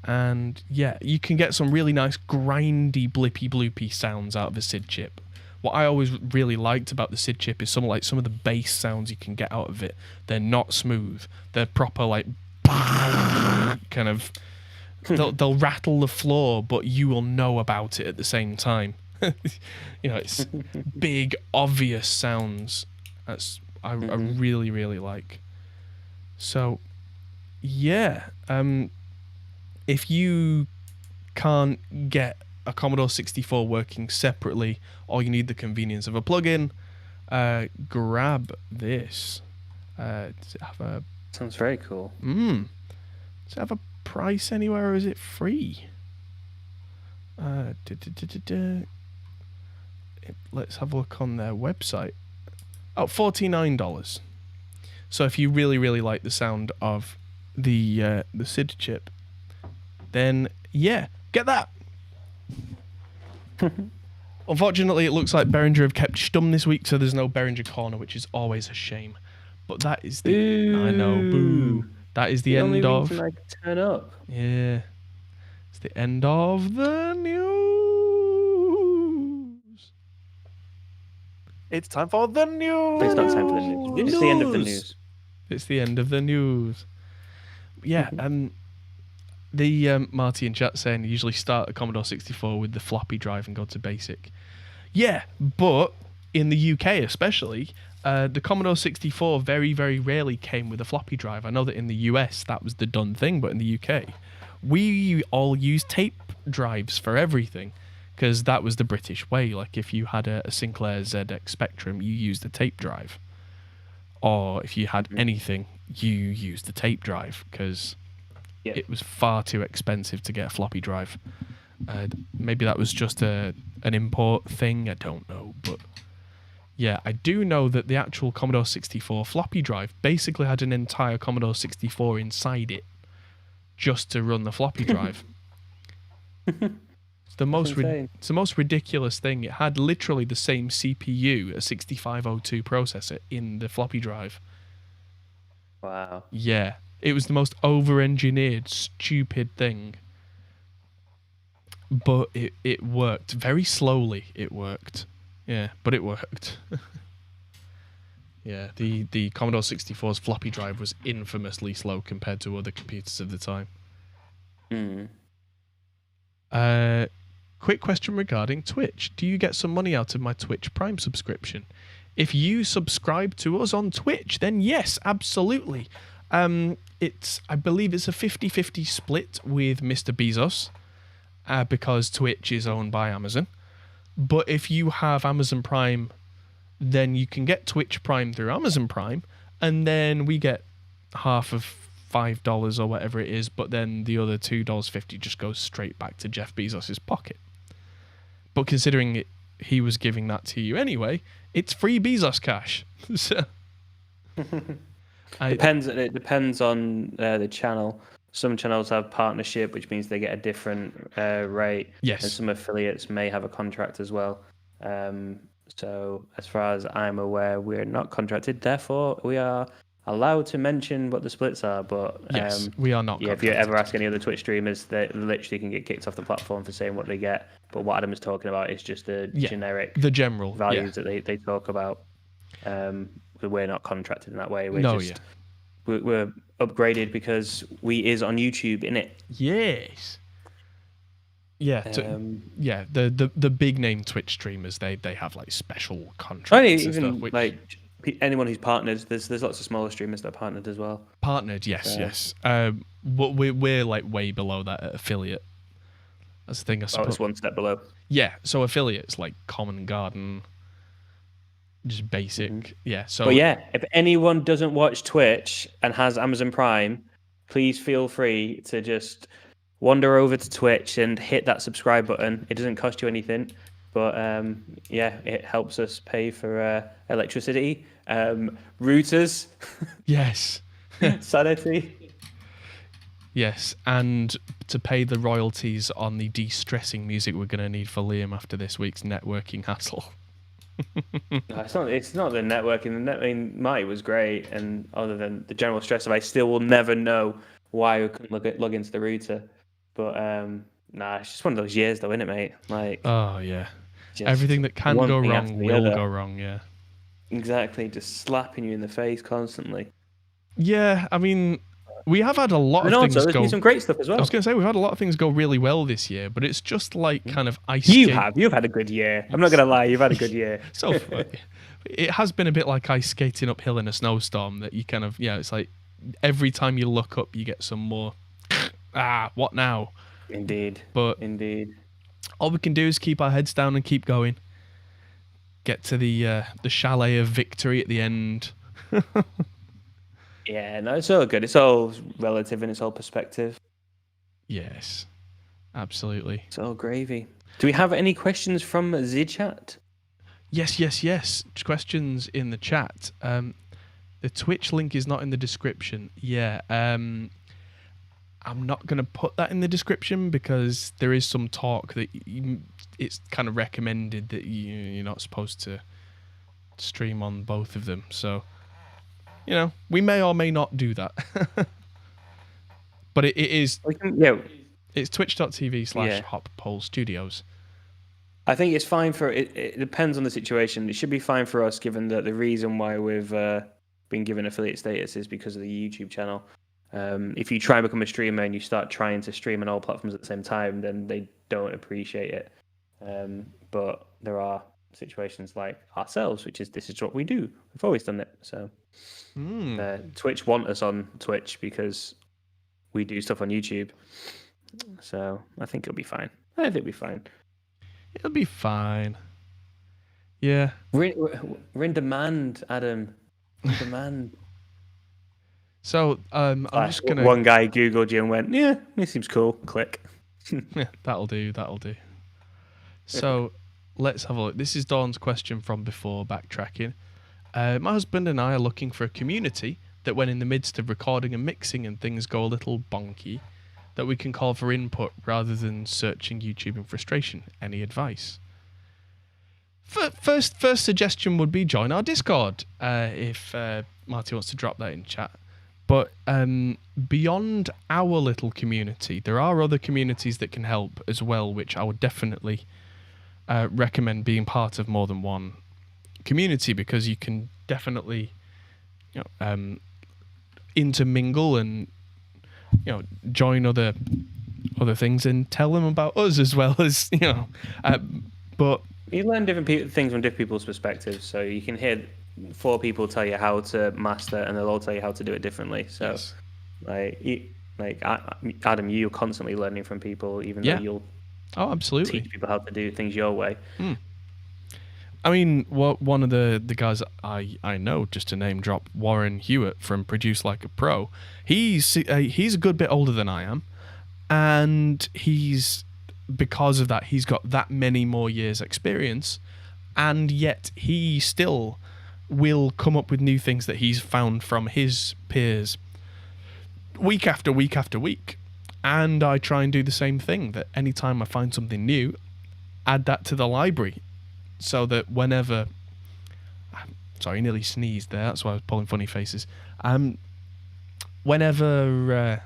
S2: And yeah, you can get some really nice grindy, blippy, bloopy sounds out of a SID chip. What I always really liked about the SID chip is some of the bass sounds you can get out of it. They're not smooth. They're proper like kind of. They'll rattle the floor, but you will know about it at the same time. It's big, obvious sounds. I really, really like. So, yeah. If you can't get a Commodore 64 working separately, or you need the convenience of a plug-in, grab this. Does it have a...
S1: Sounds very cool.
S2: Does it have a price anywhere, or is it free? Let's have a look on their website. Oh, $49. So if you really, really like the sound of the SID chip, then yeah, get that. Unfortunately, it looks like Behringer have kept stum this week, so there's no Behringer Corner, which is always a shame. But that is the...
S1: Boo.
S2: I know, boo. That is the end of...
S1: Reason I could turn up.
S2: Yeah. It's the end of the news.
S3: It's time for the news.
S1: But it's not time for the news. It's the end of the news.
S2: It's the end of the news. Yeah, the Marty in chat saying you usually start a Commodore 64 with the floppy drive and go to basic. Yeah, but in the UK especially, the Commodore 64 very, very rarely came with a floppy drive. I know that in the US that was the done thing, but in the UK, we all use tape drives for everything because that was the British way. Like if you had a Sinclair ZX Spectrum, you used a tape drive. Or if you had anything, you used the tape drive because... Yep. It was far too expensive to get a floppy drive. Maybe that was just an import thing. I don't know. But yeah, I do know that the actual Commodore 64 floppy drive basically had an entire Commodore 64 inside it just to run the floppy drive. It's the most ridiculous thing. It had literally the same CPU, a 6502 processor in the floppy drive.
S1: Wow.
S2: Yeah. It was the most over-engineered, stupid thing. But it worked. Very slowly, it worked. Yeah, but it worked. Yeah, the Commodore 64's floppy drive was infamously slow compared to other computers of the time. Quick question regarding Twitch. Do you get some money out of my Twitch Prime subscription? If you subscribe to us on Twitch, then yes, absolutely. I believe it's a 50-50 split with Mr. Bezos because Twitch is owned by Amazon. But if you have Amazon Prime, then you can get Twitch Prime through Amazon Prime, and then we get half of $5 or whatever it is, but then the other $2.50 just goes straight back to Jeff Bezos' pocket. But considering he was giving that to you anyway, it's free Bezos cash. So...
S1: It depends on the channel. Some channels have partnership, which means they get a different rate.
S2: Yes.
S1: And some affiliates may have a contract as well. So as far as I'm aware, we're not contracted. Therefore, we are allowed to mention what the splits are. But
S2: yes, we are not.
S1: Yeah, if you ever ask any other Twitch streamers, they literally can get kicked off the platform for saying what they get. But what Adam is talking about is just the
S2: general
S1: values that they talk about. We're not contracted in that way. We're upgraded because we is on YouTube, innit?
S2: Yes. Yeah. The big name Twitch streamers, they have like special contracts and stuff.
S1: Like anyone who's partnered, there's lots of smaller streamers that are partnered as well.
S2: Partnered, yes. But we're like way below that at affiliate. That's the thing, I suppose.
S1: It's one step below.
S2: Yeah. So affiliates like Common Garden. Just basic, yeah. So,
S1: but yeah, if anyone doesn't watch Twitch and has Amazon Prime, please feel free to just wander over to Twitch and hit that subscribe button. It doesn't cost you anything, but it helps us pay for electricity, routers.
S2: Yes.
S1: Sanity.
S2: Yes, and to pay the royalties on the de-stressing music we're going to need for Liam after this week's networking hassle.
S1: No, it's not the networking. I mean, Marty was great, and other than the general stress of I still will never know why we couldn't log into the router. But nah, it's just one of those years, though, isn't it, mate? Like,
S2: oh yeah,
S1: just
S2: everything that can
S1: one
S2: go
S1: thing
S2: wrong
S1: after the
S2: will
S1: other.
S2: go wrong. Yeah.
S1: Exactly, just slapping you in the face constantly.
S2: Yeah, I mean, we have had a lot
S1: And
S2: of
S1: also,
S2: things
S1: there's
S2: go.
S1: been some great stuff as well.
S2: I was going to say we've had a lot of things go really well this year, but it's just like kind of ice skate.
S1: You've had a good year. I'm not going to lie, you've had a good year.
S2: So it has been a bit like ice skating uphill in a snowstorm. That you kind of it's like every time you look up, you get some more. What now?
S1: Indeed.
S2: But all we can do is keep our heads down and keep going. Get to the chalet of victory at the end.
S1: Yeah, no, it's all good. It's all relative and it's all perspective.
S2: Yes, absolutely.
S1: It's all gravy. Do we have any questions from the chat?
S2: Yes. Questions in the chat. The Twitch link is not in the description. Yeah. I'm not going to put that in the description because there is some talk that it's kind of recommended that you're not supposed to stream on both of them. So, we may or may not do that. But it is... It's twitch.tv/HopPole Studios.
S1: I think it's fine for... It depends on the situation. It should be fine for us given that the reason why we've been given affiliate status is because of the YouTube channel. If you try and become a streamer and you start trying to stream on all platforms at the same time, then they don't appreciate it. But there are situations like ourselves, which is this is what we do. We've always done it. So Twitch want us on Twitch because we do stuff on YouTube. So I think it'll be fine. It'll be fine.
S2: Yeah.
S1: We're in demand, Adam. In demand.
S2: So I'm just gonna.
S1: One guy Googled you and went, "Yeah, it seems cool." Click.
S2: Yeah, that'll do. So let's have a look. This is Dawn's question from before, backtracking. My husband and I are looking for a community that, when in the midst of recording and mixing and things go a little bonky, that we can call for input rather than searching YouTube in frustration. Any advice? First suggestion would be join our Discord. If Marty wants to drop that in chat. But beyond our little community, there are other communities that can help as well, which I would definitely recommend being part of more than one community, because you can definitely intermingle and join other things and tell them about us as well as but
S1: you learn different things from different people's perspectives, so you can hear 4 people tell you how to master, and they'll all tell you how to do it differently. So, yes. Adam, you're constantly learning from people, even though you'll
S2: absolutely
S1: teach people how to do things your way.
S2: I mean, one of the guys I know, just to name drop, Warren Hewitt from Produce Like a Pro, he's a good bit older than I am, and because of that, he's got that many more years experience, and yet he still will come up with new things that he's found from his peers week after week after week. And I try and do the same thing, that anytime I find something new, add that to the library, so that whenever... Sorry, I nearly sneezed there, that's why I was pulling funny faces. Whenever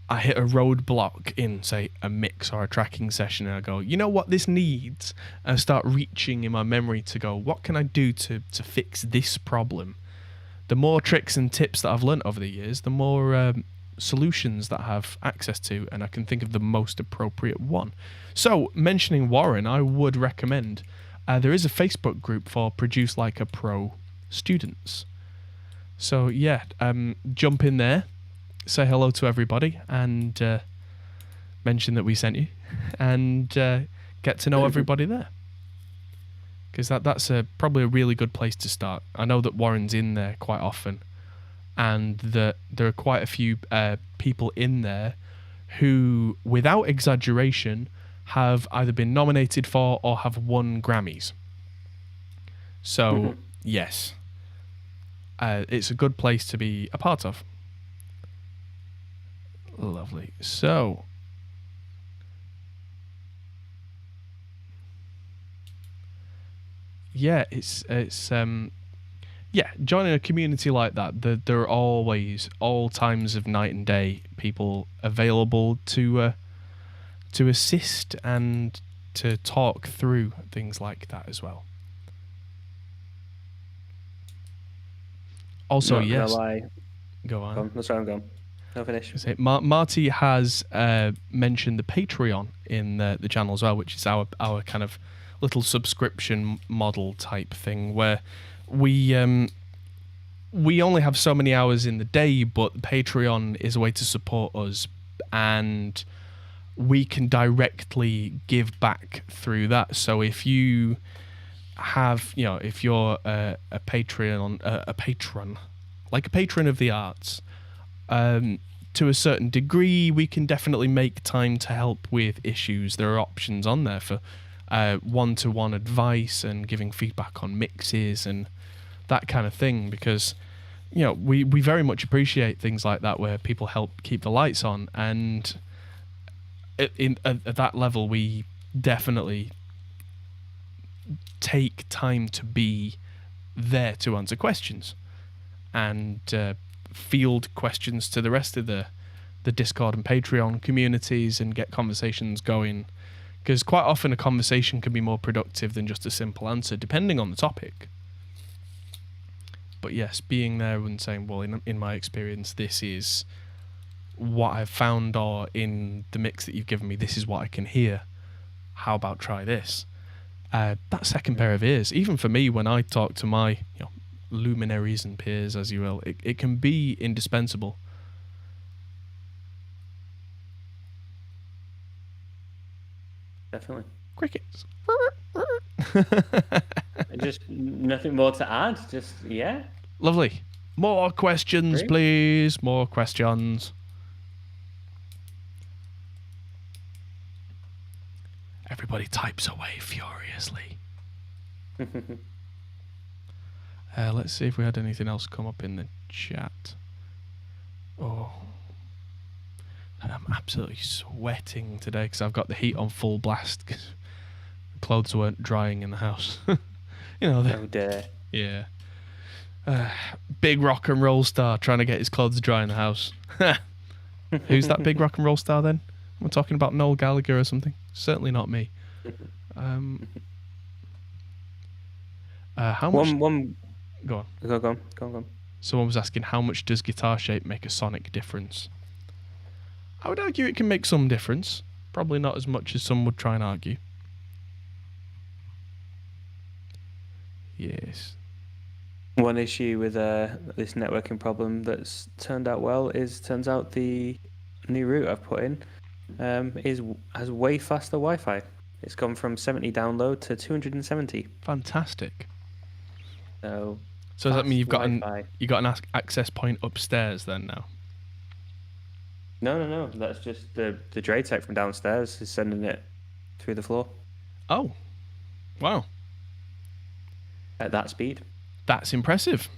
S2: I hit a roadblock in, say, a mix or a tracking session, and I go, you know what this needs? And I start reaching in my memory to go, what can I do to fix this problem? The more tricks and tips that I've learnt over the years, the more solutions that I have access to, and I can think of the most appropriate one. So, mentioning Warren, I would recommend, there is a Facebook group for Produce Like a Pro students. So, jump in there, say hello to everybody, and mention that we sent you, and get to know everybody there. Because that's probably a really good place to start. I know that Warren's in there quite often, and that there are quite a few people in there who, without exaggeration, have either been nominated for or have won Grammys. So, yes, it's a good place to be a part of. Lovely. So, yeah, it's joining a community like that. There are always, all times of night and day, people available to assist and to talk through things like that as well. Also,
S1: Not
S2: yes.
S1: gonna lie.
S2: Go on.
S1: That's where I'm going. I'll finish.
S2: Marty has mentioned the Patreon in the channel as well, which is our kind of little subscription model type thing where we only have so many hours in the day, but Patreon is a way to support us, and we can directly give back through that. So if you have, if you're a patron, like a patron of the arts, to a certain degree, we can definitely make time to help with issues. There are options on there for one-to-one advice and giving feedback on mixes and that kind of thing, because we very much appreciate things like that where people help keep the lights on, and at that level we definitely take time to be there to answer questions and field questions to the rest of the Discord and Patreon communities and get conversations going, because quite often a conversation can be more productive than just a simple answer depending on the topic. But yes, being there and saying, well, in my experience, this is what I've found, or in the mix that you've given me, this is what I can hear. How about try this? That second pair of ears, even for me, when I talk to my luminaries and peers, as you will, it can be indispensable.
S1: Definitely.
S2: Crickets.
S1: Just nothing more to add. Just
S2: Lovely. More questions,
S1: Great.
S2: please. More questions. Everybody types away furiously. Let's see if we had anything else come up in the chat. Oh, I'm absolutely sweating today because I've got the heat on full blast because the clothes weren't drying in the house.
S1: Oh dear.
S2: Yeah. Big rock and roll star trying to get his clothes dry in the house. Who's that big rock and roll star then? We're talking about Noel Gallagher or something? Certainly not me. How much? Go on.
S1: Go on.
S2: Someone was asking, how much does guitar shape make a sonic difference? I would argue it can make some difference. Probably not as much as some would try and argue. Yes.
S1: One issue with this networking problem that's turned out well turns out the new route I've put in has way faster Wi-Fi. It's gone from 70 download to 270.
S2: Fantastic.
S1: So
S2: does that mean you've got
S1: Wi-Fi.
S2: an access point upstairs then now?
S1: No. That's just the Dre tech from downstairs is sending it through the floor.
S2: Oh, wow.
S1: At that speed.
S2: That's impressive.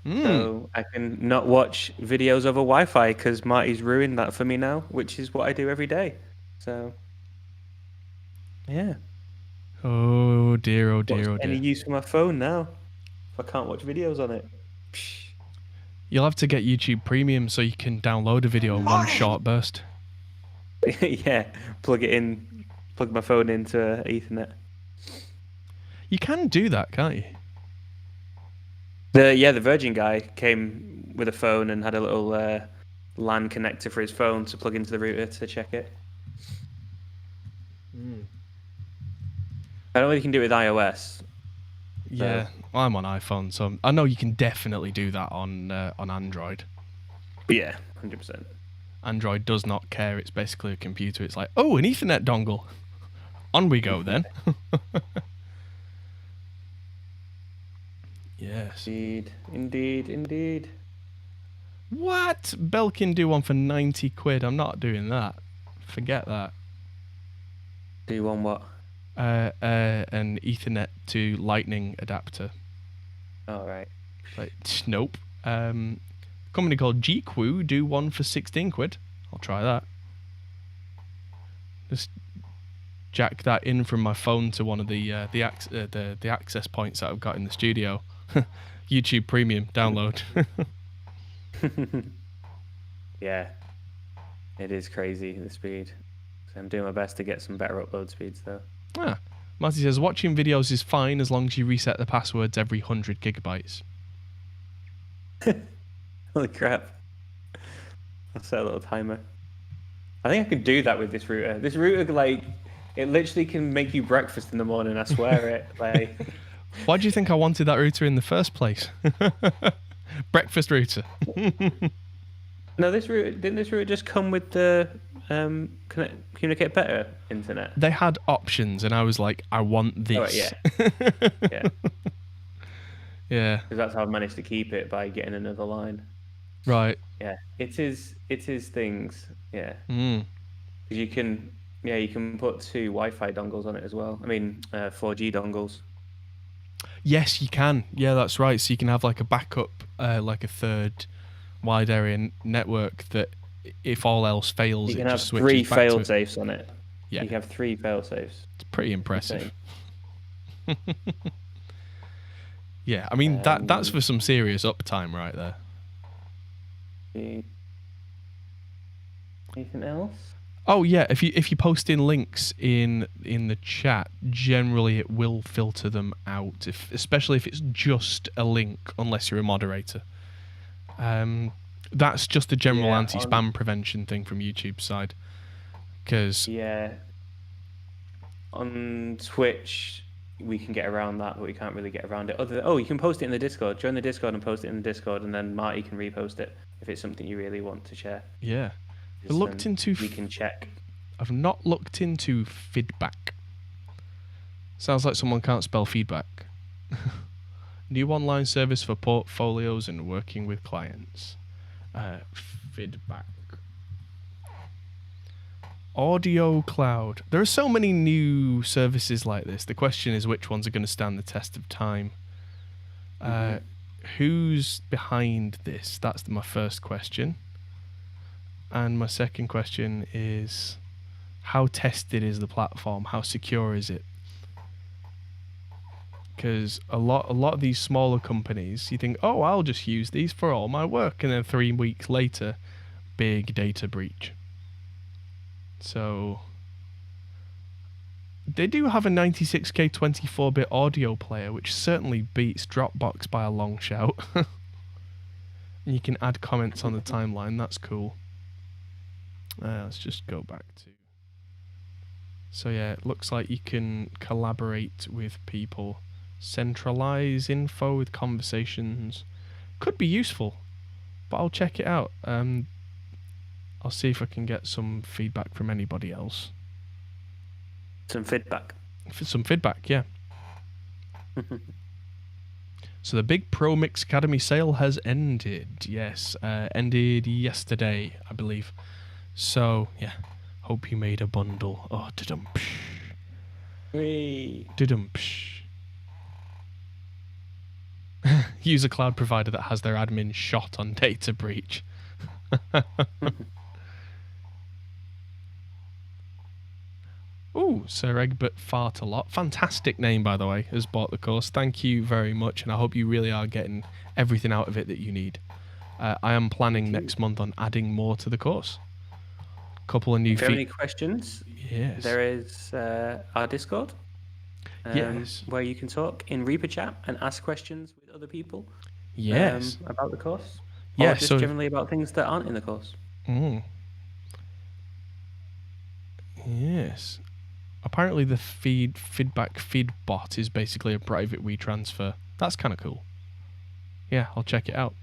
S1: So I can not watch videos over Wi-Fi because Marty's ruined that for me now, which is what I do every day. So, yeah.
S2: Oh dear, oh dear,
S1: What's
S2: oh dear.
S1: any use for my phone now if I can't watch videos on it?
S2: You'll have to get YouTube Premium so you can download a video in one short burst.
S1: Yeah, plug my phone into Ethernet.
S2: You can do that, can't you?
S1: The Virgin guy came with a phone and had a little LAN connector for his phone to plug into the router to check it. I don't know if you can do it with iOS.
S2: Yeah, well, I'm on iPhone, so I know you can definitely do that on Android.
S1: Yeah, 100%.
S2: Android does not care. It's basically a computer. It's like, oh, an Ethernet dongle. On we go then. Yes.
S1: Indeed.
S2: What? Belkin do one for 90 quid. I'm not doing that. Forget that.
S1: Do you want what?
S2: An Ethernet to Lightning adapter.
S1: All right.
S2: Like, nope. company called Geekwoo do one for 16 quid. I'll try that. Just jack that in from my phone to one of the access points that I've got in the studio. YouTube Premium download.
S1: Yeah, it is crazy, the speed. So I'm doing my best to get some better upload speeds though.
S2: Marty says watching videos is fine as long as you reset the passwords every 100 gigabytes.
S1: Holy crap. I'll set a little timer. I think I could do that with this router. This router, like, it literally can make you breakfast in the morning, I swear it. Like,
S2: why do you think I wanted that router in the first place? Breakfast router.
S1: No, didn't this router just come with the communicate better internet?
S2: They had options, and I was like, I want this.
S1: Oh, yeah. Yeah.
S2: Yeah.
S1: Because that's how I've managed to keep it, by getting another line.
S2: Right.
S1: Yeah. It is things. Yeah.
S2: Mm.
S1: Because you can put 2 Wi-Fi dongles on it as well. I mean, 4G dongles.
S2: Yes, you can. Yeah, that's right. So you can have like a backup, like a third wide area network that, if all else fails,
S1: you can
S2: it
S1: have
S2: just
S1: 3
S2: switches back to it.
S1: fail-safes on it.
S2: Yeah.
S1: You can have 3 fail-safes.
S2: It's pretty impressive. Yeah, I mean that's for some serious uptime right there.
S1: Anything else?
S2: Oh yeah, if you post in links in the chat, generally it will filter them out, especially if it's just a link, unless you're a moderator. That's just a general anti-spam prevention thing from YouTube's side. Because
S1: on Twitch we can get around that, but we can't really get around it. You can post it in the Discord. Join the Discord and post it in the Discord, and then Marty can repost it if it's something you really want to share.
S2: Yeah. We
S1: can check.
S2: I've not looked into feedback. Sounds like someone can't spell feedback. New online service for portfolios and working with clients. Feedback. Audio Cloud. There are so many new services like this. The question is, which ones are going to stand the test of time? Who's behind this? That's my first question. And my second question is, how tested is the platform? How secure is it? Because a lot of these smaller companies, you think, oh, I'll just use these for all my work, and then 3 weeks later, big data breach. So they do have a 96K 24-bit audio player, which certainly beats Dropbox by a long shout. And you can add comments on the timeline. That's cool. Let's just go back to... So yeah, it looks like you can collaborate with people. Centralize info with conversations. Could be useful, but I'll check it out. I'll see if I can get some feedback from anybody else.
S1: Some feedback.
S2: Some feedback, yeah. So the big Pro Mix Academy sale has ended. Yes, ended yesterday, I believe. So, yeah, hope you made a bundle. Oh, da-dum-psh. Da-dum-psh. Use a cloud provider that has their admin shot on data breach. Ooh, Sir Egbert Fartalot. Fantastic name, by the way, has bought the course. Thank you very much, and I hope you really are getting everything out of it that you need. I am planning next month on adding more to the course. Couple of new
S1: features. If you have any questions,
S2: yes,
S1: there is our Discord,
S2: yes,
S1: where you can talk in Reaper chat and ask questions with other people.
S2: Yes,
S1: about the course.
S2: Yeah,
S1: or just generally about things that aren't in the course.
S2: Yes. Apparently the feedback feed bot is basically a private WeTransfer. That's kind of cool. Yeah, I'll check it out.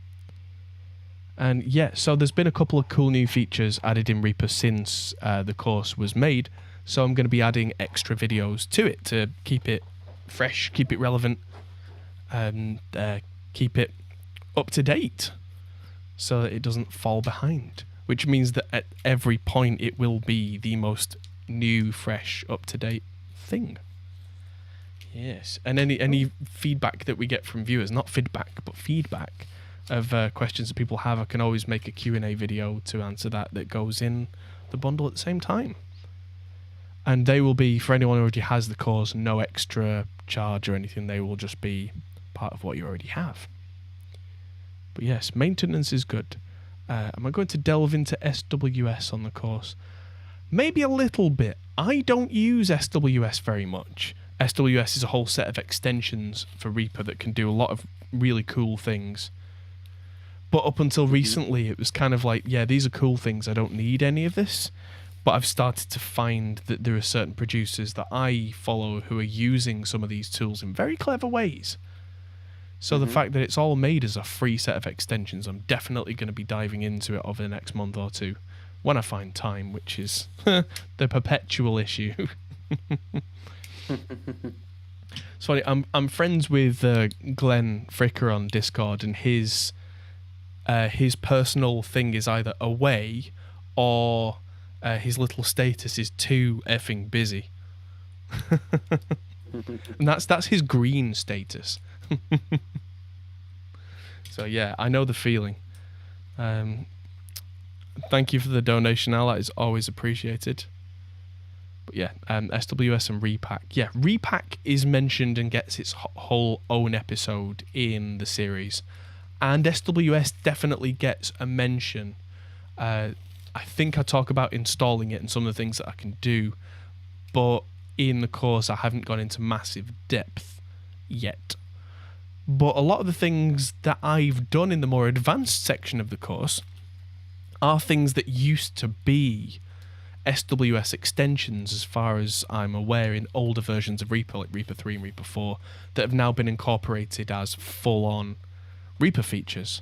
S2: And yeah, so there's been a couple of cool new features added in Reaper since the course was made. So I'm going to be adding extra videos to it to keep it fresh, keep it relevant, and keep it up to date so that it doesn't fall behind. Which means that at every point it will be the most new, fresh, up-to-date thing. Yes, and any feedback that we get from viewers, not feedback, but feedback, of questions that people have, I can always make a Q&A video to answer that goes in the bundle at the same time. And they will be, for anyone who already has the course, no extra charge or anything. They will just be part of what you already have. But yes, maintenance is good. Am I going to delve into SWS on the course? Maybe a little bit. I don't use SWS very much. SWS is a whole set of extensions for Reaper that can do a lot of really cool things. But up until recently, it was kind of like, yeah, these are cool things. I don't need any of this. But I've started to find that there are certain producers that I follow who are using some of these tools in very clever ways. So the fact that it's all made as a free set of extensions, I'm definitely going to be diving into it over the next month or two when I find time, which is the perpetual issue. Sorry, I'm friends with Glenn Fricker on Discord, and his personal thing is either away or his little status is too effing busy. And that's his green status. So yeah, I know the feeling. Thank you for the donation, Al. That is always appreciated. But yeah, SWS and Repack. Yeah, Repack is mentioned and gets its whole own episode in the series. And SWS definitely gets a mention. I think I talk about installing it and some of the things that I can do. But in the course, I haven't gone into massive depth yet. But a lot of the things that I've done in the more advanced section of the course are things that used to be SWS extensions, as far as I'm aware, in older versions of Reaper, like Reaper 3 and Reaper 4, that have now been incorporated as full-on Reaper features.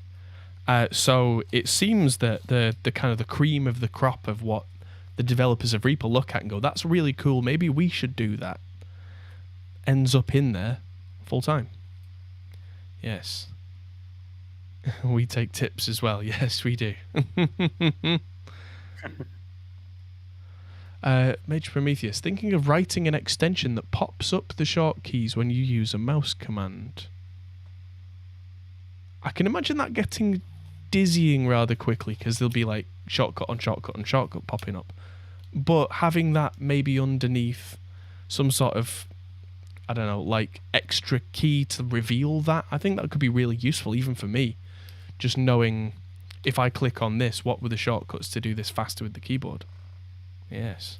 S2: So it seems that the kind of the cream of the crop of what the developers of Reaper look at and go, that's really cool, maybe we should do that, ends up in there full-time. Yes. We take tips as well. Yes, we do. Major Prometheus, thinking of writing an extension that pops up the short keys when you use a mouse command. I can imagine that getting dizzying rather quickly, because there'll be like shortcut on shortcut on shortcut popping up. But having that maybe underneath some sort of, I don't know, like extra key to reveal that, I think that could be really useful even for me. Just knowing if I click on this, what were the shortcuts to do this faster with the keyboard? Yes.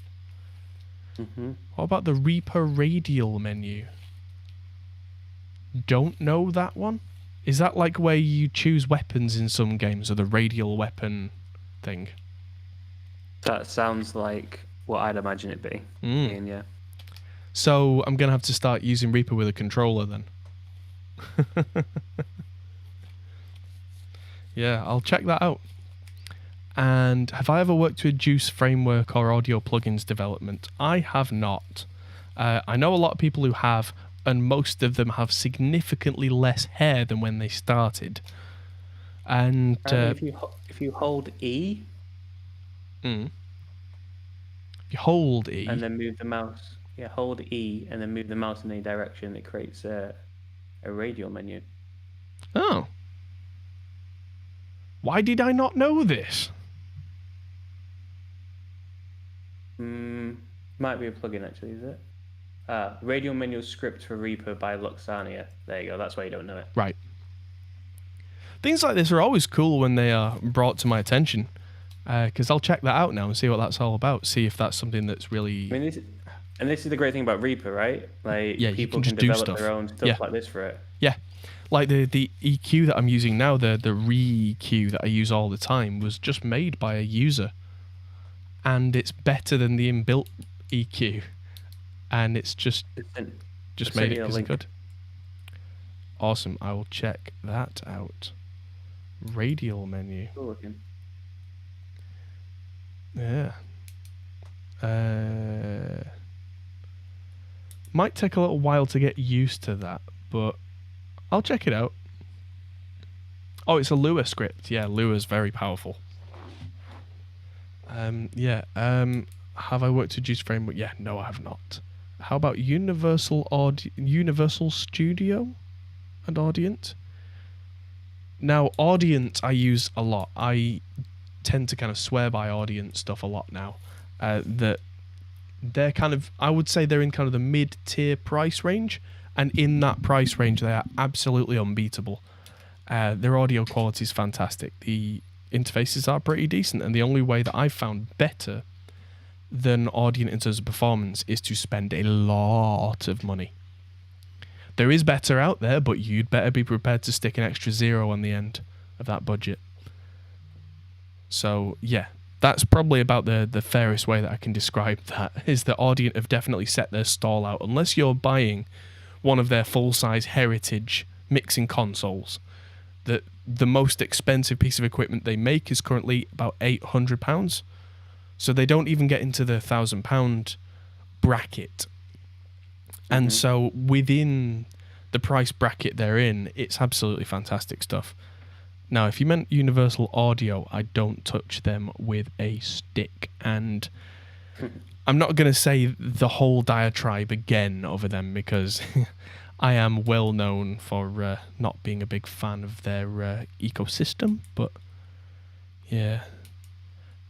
S2: What about the Reaper radial menu? Don't know that one. Is that like where you choose weapons in some games, or the radial weapon thing?
S1: That sounds like what I'd imagine it be. Ian, yeah.
S2: So I'm going to have to start using Reaper with a controller then. Yeah, I'll check that out. And have I ever worked with Juice framework or audio plugins development? I have not. I know a lot of people who have, and most of them have significantly less hair than when they started. And
S1: if you hold E,
S2: if you hold E
S1: and then move the mouse, hold E and then move the mouse in any direction, it creates a radial menu.
S2: Oh. Why did I not know this?
S1: Might be a plugin actually, is it? Radial menu script for Reaper by Luxania. There you go. That's why you don't know it.
S2: Right. Things like this are always cool when they are brought to my attention, because I'll check that out now and see what that's all about. See if that's something that's really.
S1: I mean, this is the great thing about Reaper, right? Like,
S2: yeah,
S1: people
S2: can
S1: develop
S2: do stuff.
S1: their own stuff like this for it.
S2: Yeah. Like the EQ that I'm using now, the re-EQ that I use all the time, was just made by a user. And it's better than the inbuilt EQ. And it's just made it because it's good. Awesome. I will check that out. Radial menu.
S1: Cool looking.
S2: Yeah. Might take a little while to get used to that, but I'll check it out. Oh, it's a Lua script. Yeah, Lua's very powerful. Have I worked with Juice Framework? Yeah, no, I have not. How about Universal Studio and Audient? Now, Audient I use a lot. I tend to kind of swear by Audient stuff a lot now. That they're kind of, I would say they're in kind of the mid-tier price range, and in that price range they are absolutely unbeatable. Their audio quality is fantastic. The interfaces are pretty decent, and the only way that I've found better than Audient in terms of performance is to spend a lot of money. There is better out there, but you'd better be prepared to stick an extra zero on the end of that budget. So, yeah, that's probably about the fairest way that I can describe that, is that Audient have definitely set their stall out. Unless you're buying one of their full-size heritage mixing consoles, that the most expensive piece of equipment they make is currently about £800. So they don't even get into the £1,000 bracket. And so within the price bracket they're in, it's absolutely fantastic stuff. Now, if you meant Universal Audio, I don't touch them with a stick. And I'm not going to say the whole diatribe again over them, because I am well known for not being a big fan of their ecosystem. But yeah,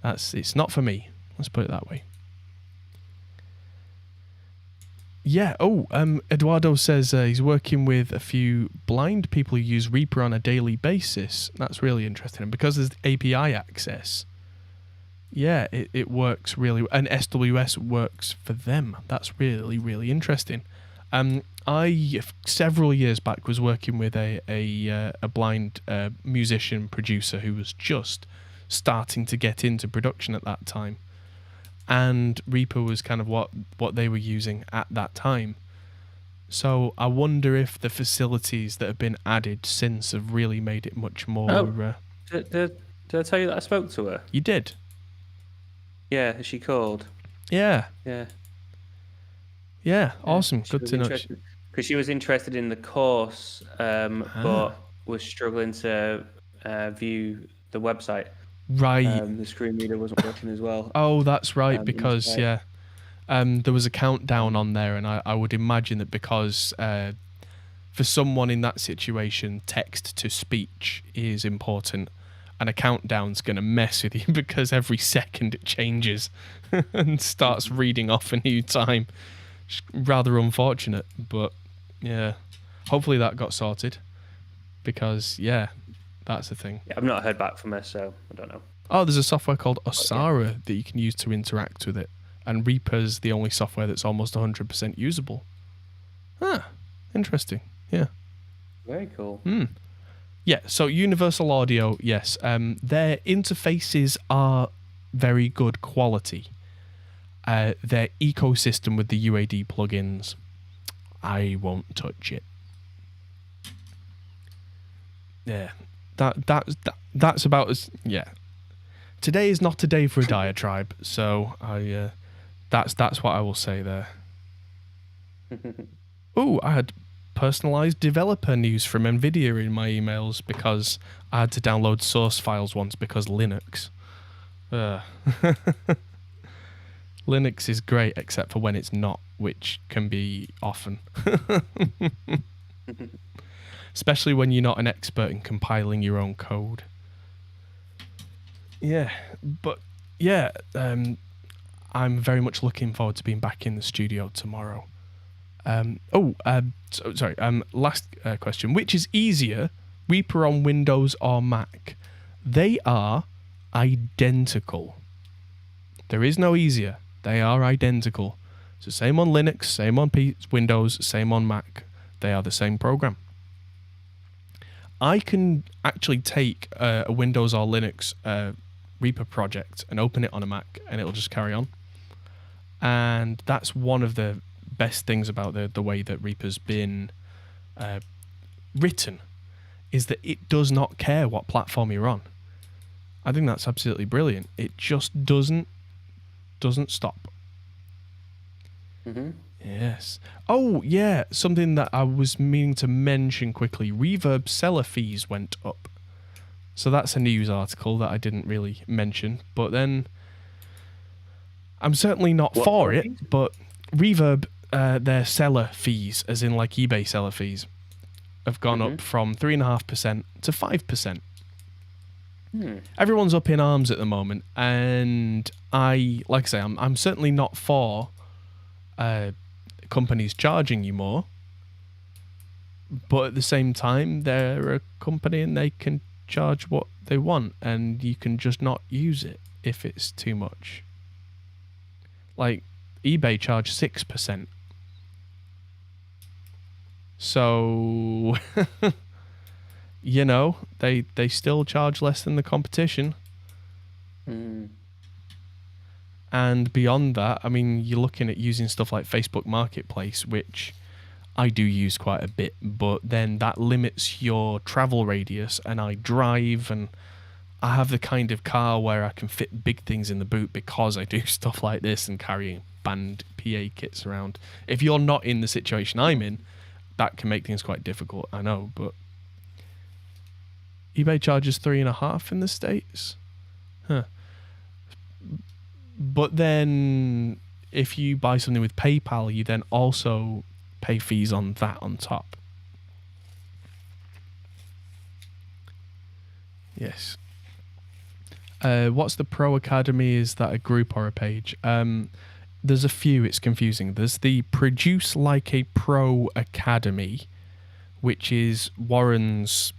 S2: it's not for me. Let's put it that way. Yeah, Eduardo says he's working with a few blind people who use Reaper on a daily basis. That's really interesting. And because there's API access, yeah, it works really, and SWS works for them. That's really, really interesting. I, several years back, was working with a blind musician producer who was just starting to get into production at that time. And Reaper was kind of what they were using at that time. So I wonder if the facilities that have been added since have really made it much more...
S1: Did I tell you that I spoke to her?
S2: You did?
S1: Yeah, she called.
S2: Yeah.
S1: Yeah.
S2: Yeah, awesome. Good to know.
S1: Because she was interested in the course, but was struggling to view the website.
S2: Right.
S1: The screen reader wasn't working as well.
S2: Oh, that's right, because, yeah, there was a countdown on there, and I would imagine that because for someone in that situation, text to speech is important, and a countdown's going to mess with you because every second it changes and starts reading off a new time. It's rather unfortunate, but, yeah, hopefully that got sorted, because, yeah, that's the thing.
S1: Yeah, I've not heard back from her, so I don't know.
S2: Oh, there's a software called Osara that you can use to interact with it. And Reaper's the only software that's almost 100% usable. Ah, interesting. Yeah.
S1: Very cool.
S2: Yeah, so Universal Audio, yes. Their interfaces are very good quality. Their ecosystem with the UAD plugins, I won't touch it. Yeah. That's about as, yeah. Today is not a day for a diatribe, so that's what I will say there. Oh, I had personalized developer news from NVIDIA in my emails because I had to download source files once because Linux. Linux is great except for when it's not, which can be often. Especially when you're not an expert in compiling your own code. Yeah, but yeah, I'm very much looking forward to being back in the studio tomorrow. Last question. Which is easier, Reaper on Windows or Mac? They are identical. There is no easier. They are identical. So same on Linux, same on Windows, same on Mac. They are the same program. I can actually take a Windows or Linux Reaper project and open it on a Mac, and it'll just carry on. And that's one of the best things about the way that Reaper's been written, is that it does not care what platform you're on. I think that's absolutely brilliant. It just doesn't stop.
S1: Mm-hmm.
S2: Yes. Oh, yeah. Something that I was meaning to mention quickly. Reverb seller fees went up. So that's a news article that I didn't really mention. But then I'm certainly not for it. But Reverb, their seller fees, as in like eBay seller fees, have gone up from 3.5% to 5%. Everyone's up in arms at the moment, and like I say, I'm certainly not for companies charging you more, but at the same time, they're a company and they can charge what they want, and you can just not use it if it's too much. Like eBay charged 6%. So, you know, they still charge less than the competition. And beyond that, I mean, you're looking at using stuff like Facebook Marketplace, which I do use quite a bit, but then that limits your travel radius, and I drive, and I have the kind of car where I can fit big things in the boot because I do stuff like this and carrying band PA kits around. If you're not in the situation I'm in, that can make things quite difficult, I know, but eBay charges 3.5 in the States. But then if you buy something with PayPal, you then also pay fees on that on top. Yes. What's the Pro Academy? Is that a group or a page? There's a few, it's confusing. There's the Produce Like a Pro Academy, which is Warren's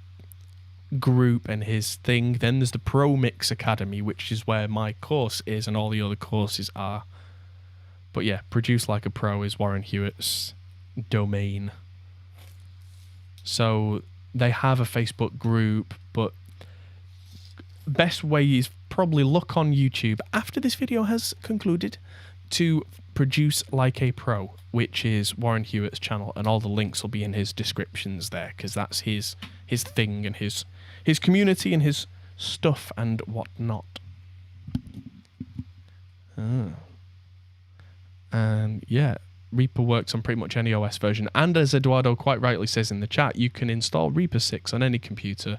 S2: group and his thing. Then there's the Pro Mix Academy, which is where my course is and all the other courses are. But yeah, Produce Like a Pro is Warren Hewitt's domain. So they have a Facebook group, but best way is probably look on YouTube after this video has concluded to Produce Like a Pro, which is Warren Hewitt's channel, and all the links will be in his descriptions there, because that's his thing and his community and his stuff and whatnot. And yeah, Reaper works on pretty much any OS version, and as Eduardo quite rightly says in the chat, you can install Reaper 6 on any computer,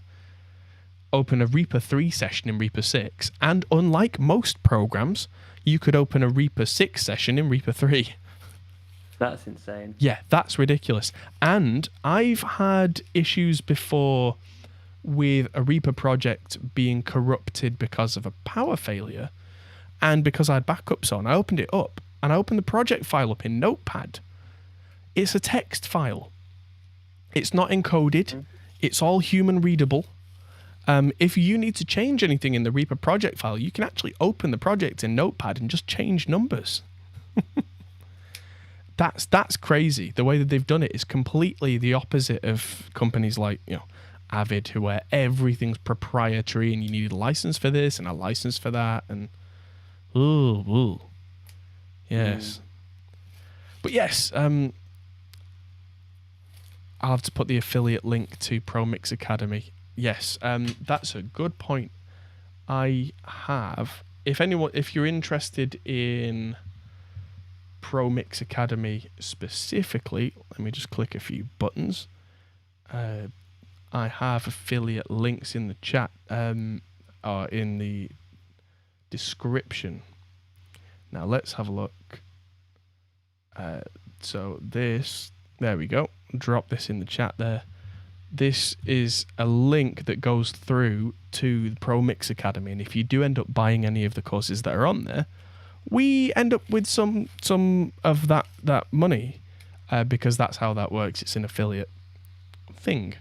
S2: open a Reaper 3 session in Reaper 6, and unlike most programs, you could open a Reaper 6 session in Reaper 3.
S1: That's insane.
S2: Yeah, that's ridiculous. And I've had issues before with a Reaper project being corrupted because of a power failure, and because I had backups on, I opened it up, and I opened the project file up in Notepad. It's a text file. It's not encoded. It's all human readable. If you need to change anything in the Reaper project file, you can actually open the project in Notepad and just change numbers. That's crazy. The way that they've done it is completely the opposite of companies like, Avid, where everything's proprietary and you need a license for this and a license for that, and yes. But yes, I'll have to put the affiliate link to Pro Mix Academy. Yes, that's a good point. I have, if you're interested in Pro Mix Academy specifically, let me just click a few buttons. I have affiliate links in the chat, or in the description. Now let's have a look. So there we go. Drop this in the chat there. This is a link that goes through to the Pro Mix Academy, and if you do end up buying any of the courses that are on there, we end up with some of that money, because that's how that works. It's an affiliate thing.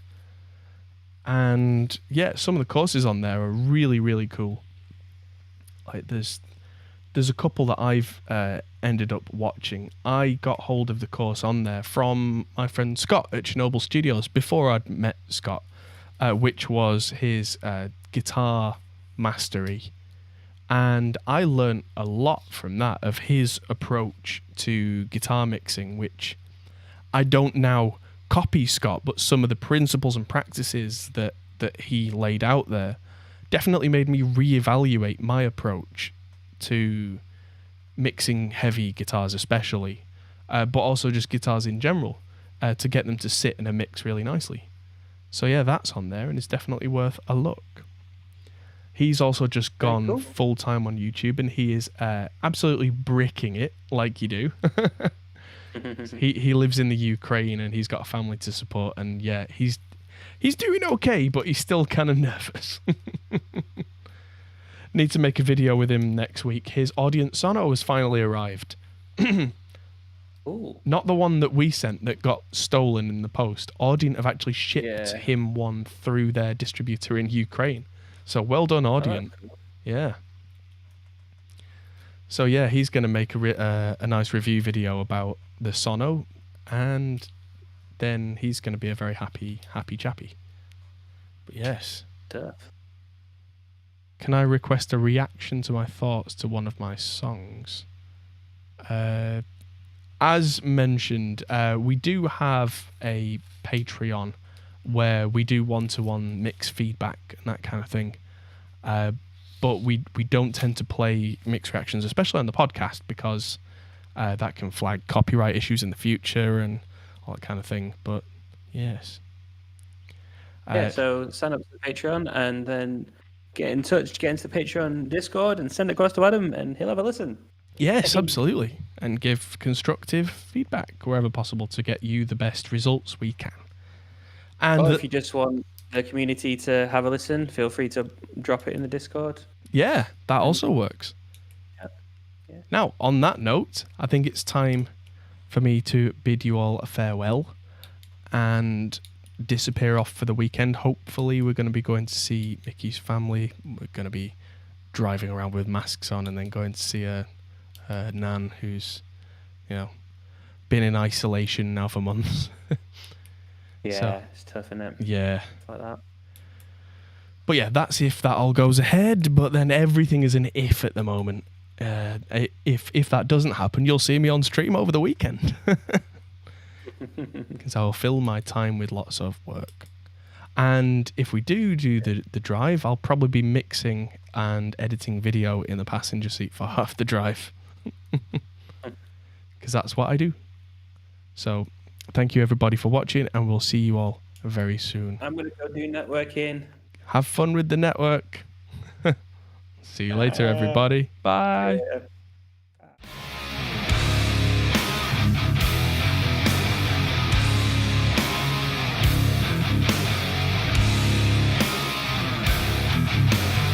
S2: And yeah, some of the courses on there are really, really cool. Like there's a couple that I've ended up watching. I got hold of the course on there from my friend Scott at Chernobyl Studios before I'd met Scott, which was his guitar mastery. And I learned a lot from that, of his approach to guitar mixing, which I don't now copy Scott, but some of the principles and practices that he laid out there definitely made me reevaluate my approach to mixing heavy guitars especially, but also just guitars in general, to get them to sit in a mix really nicely. So yeah, that's on there, and it's definitely worth a look. He's also just gone full-time on YouTube, and he is absolutely bricking it like you do. He lives in the Ukraine and he's got a family to support, and yeah, he's doing okay, but he's still kind of nervous. Need to make a video with him next week. His Audience Sono has finally arrived.
S1: Ooh.
S2: Not the one that we sent that got stolen in the post. Audient have actually shipped him one through their distributor in Ukraine. So well done, Audient.
S1: Oh, cool.
S2: Yeah. So yeah, he's going to make a nice review video about the Sono, and then he's going to be a very happy chappy. But yes.
S1: Tough.
S2: Can I request a reaction to my thoughts to one of my songs? As mentioned, we do have a Patreon where we do one-to-one mix feedback and that kind of thing. But we don't tend to play mix reactions, especially on the podcast, because that can flag copyright issues in the future and all that kind of thing. But yes.
S1: So sign up to the Patreon and then get in touch, get into the Patreon Discord and send it across to Adam and he'll have a listen.
S2: Yes, absolutely. And give constructive feedback wherever possible to get you the best results we can. And
S1: or if you just want the community to have a listen, feel free to drop it in the Discord.
S2: Yeah, that also works.
S1: Yeah.
S2: Now, on that note, I think it's time for me to bid you all a farewell and disappear off for the weekend. Hopefully, we're going to be going to see Mickey's family. We're going to be driving around with masks on and then going to see a Nan who's, been in isolation now for months.
S1: Yeah,
S2: so,
S1: it's tough, isn't it?
S2: Yeah.
S1: It's like that.
S2: But yeah, that's if that all goes ahead. But then everything is an if at the moment. If that doesn't happen, you'll see me on stream over the weekend. Because I'll fill my time with lots of work. And if we do the drive, I'll probably be mixing and editing video in the passenger seat for half the drive. Because that's what I do. So thank you everybody for watching, and we'll see you all very soon.
S1: I'm going to go do networking.
S2: Have fun with the network. See you later, everybody. Bye.
S1: Yeah.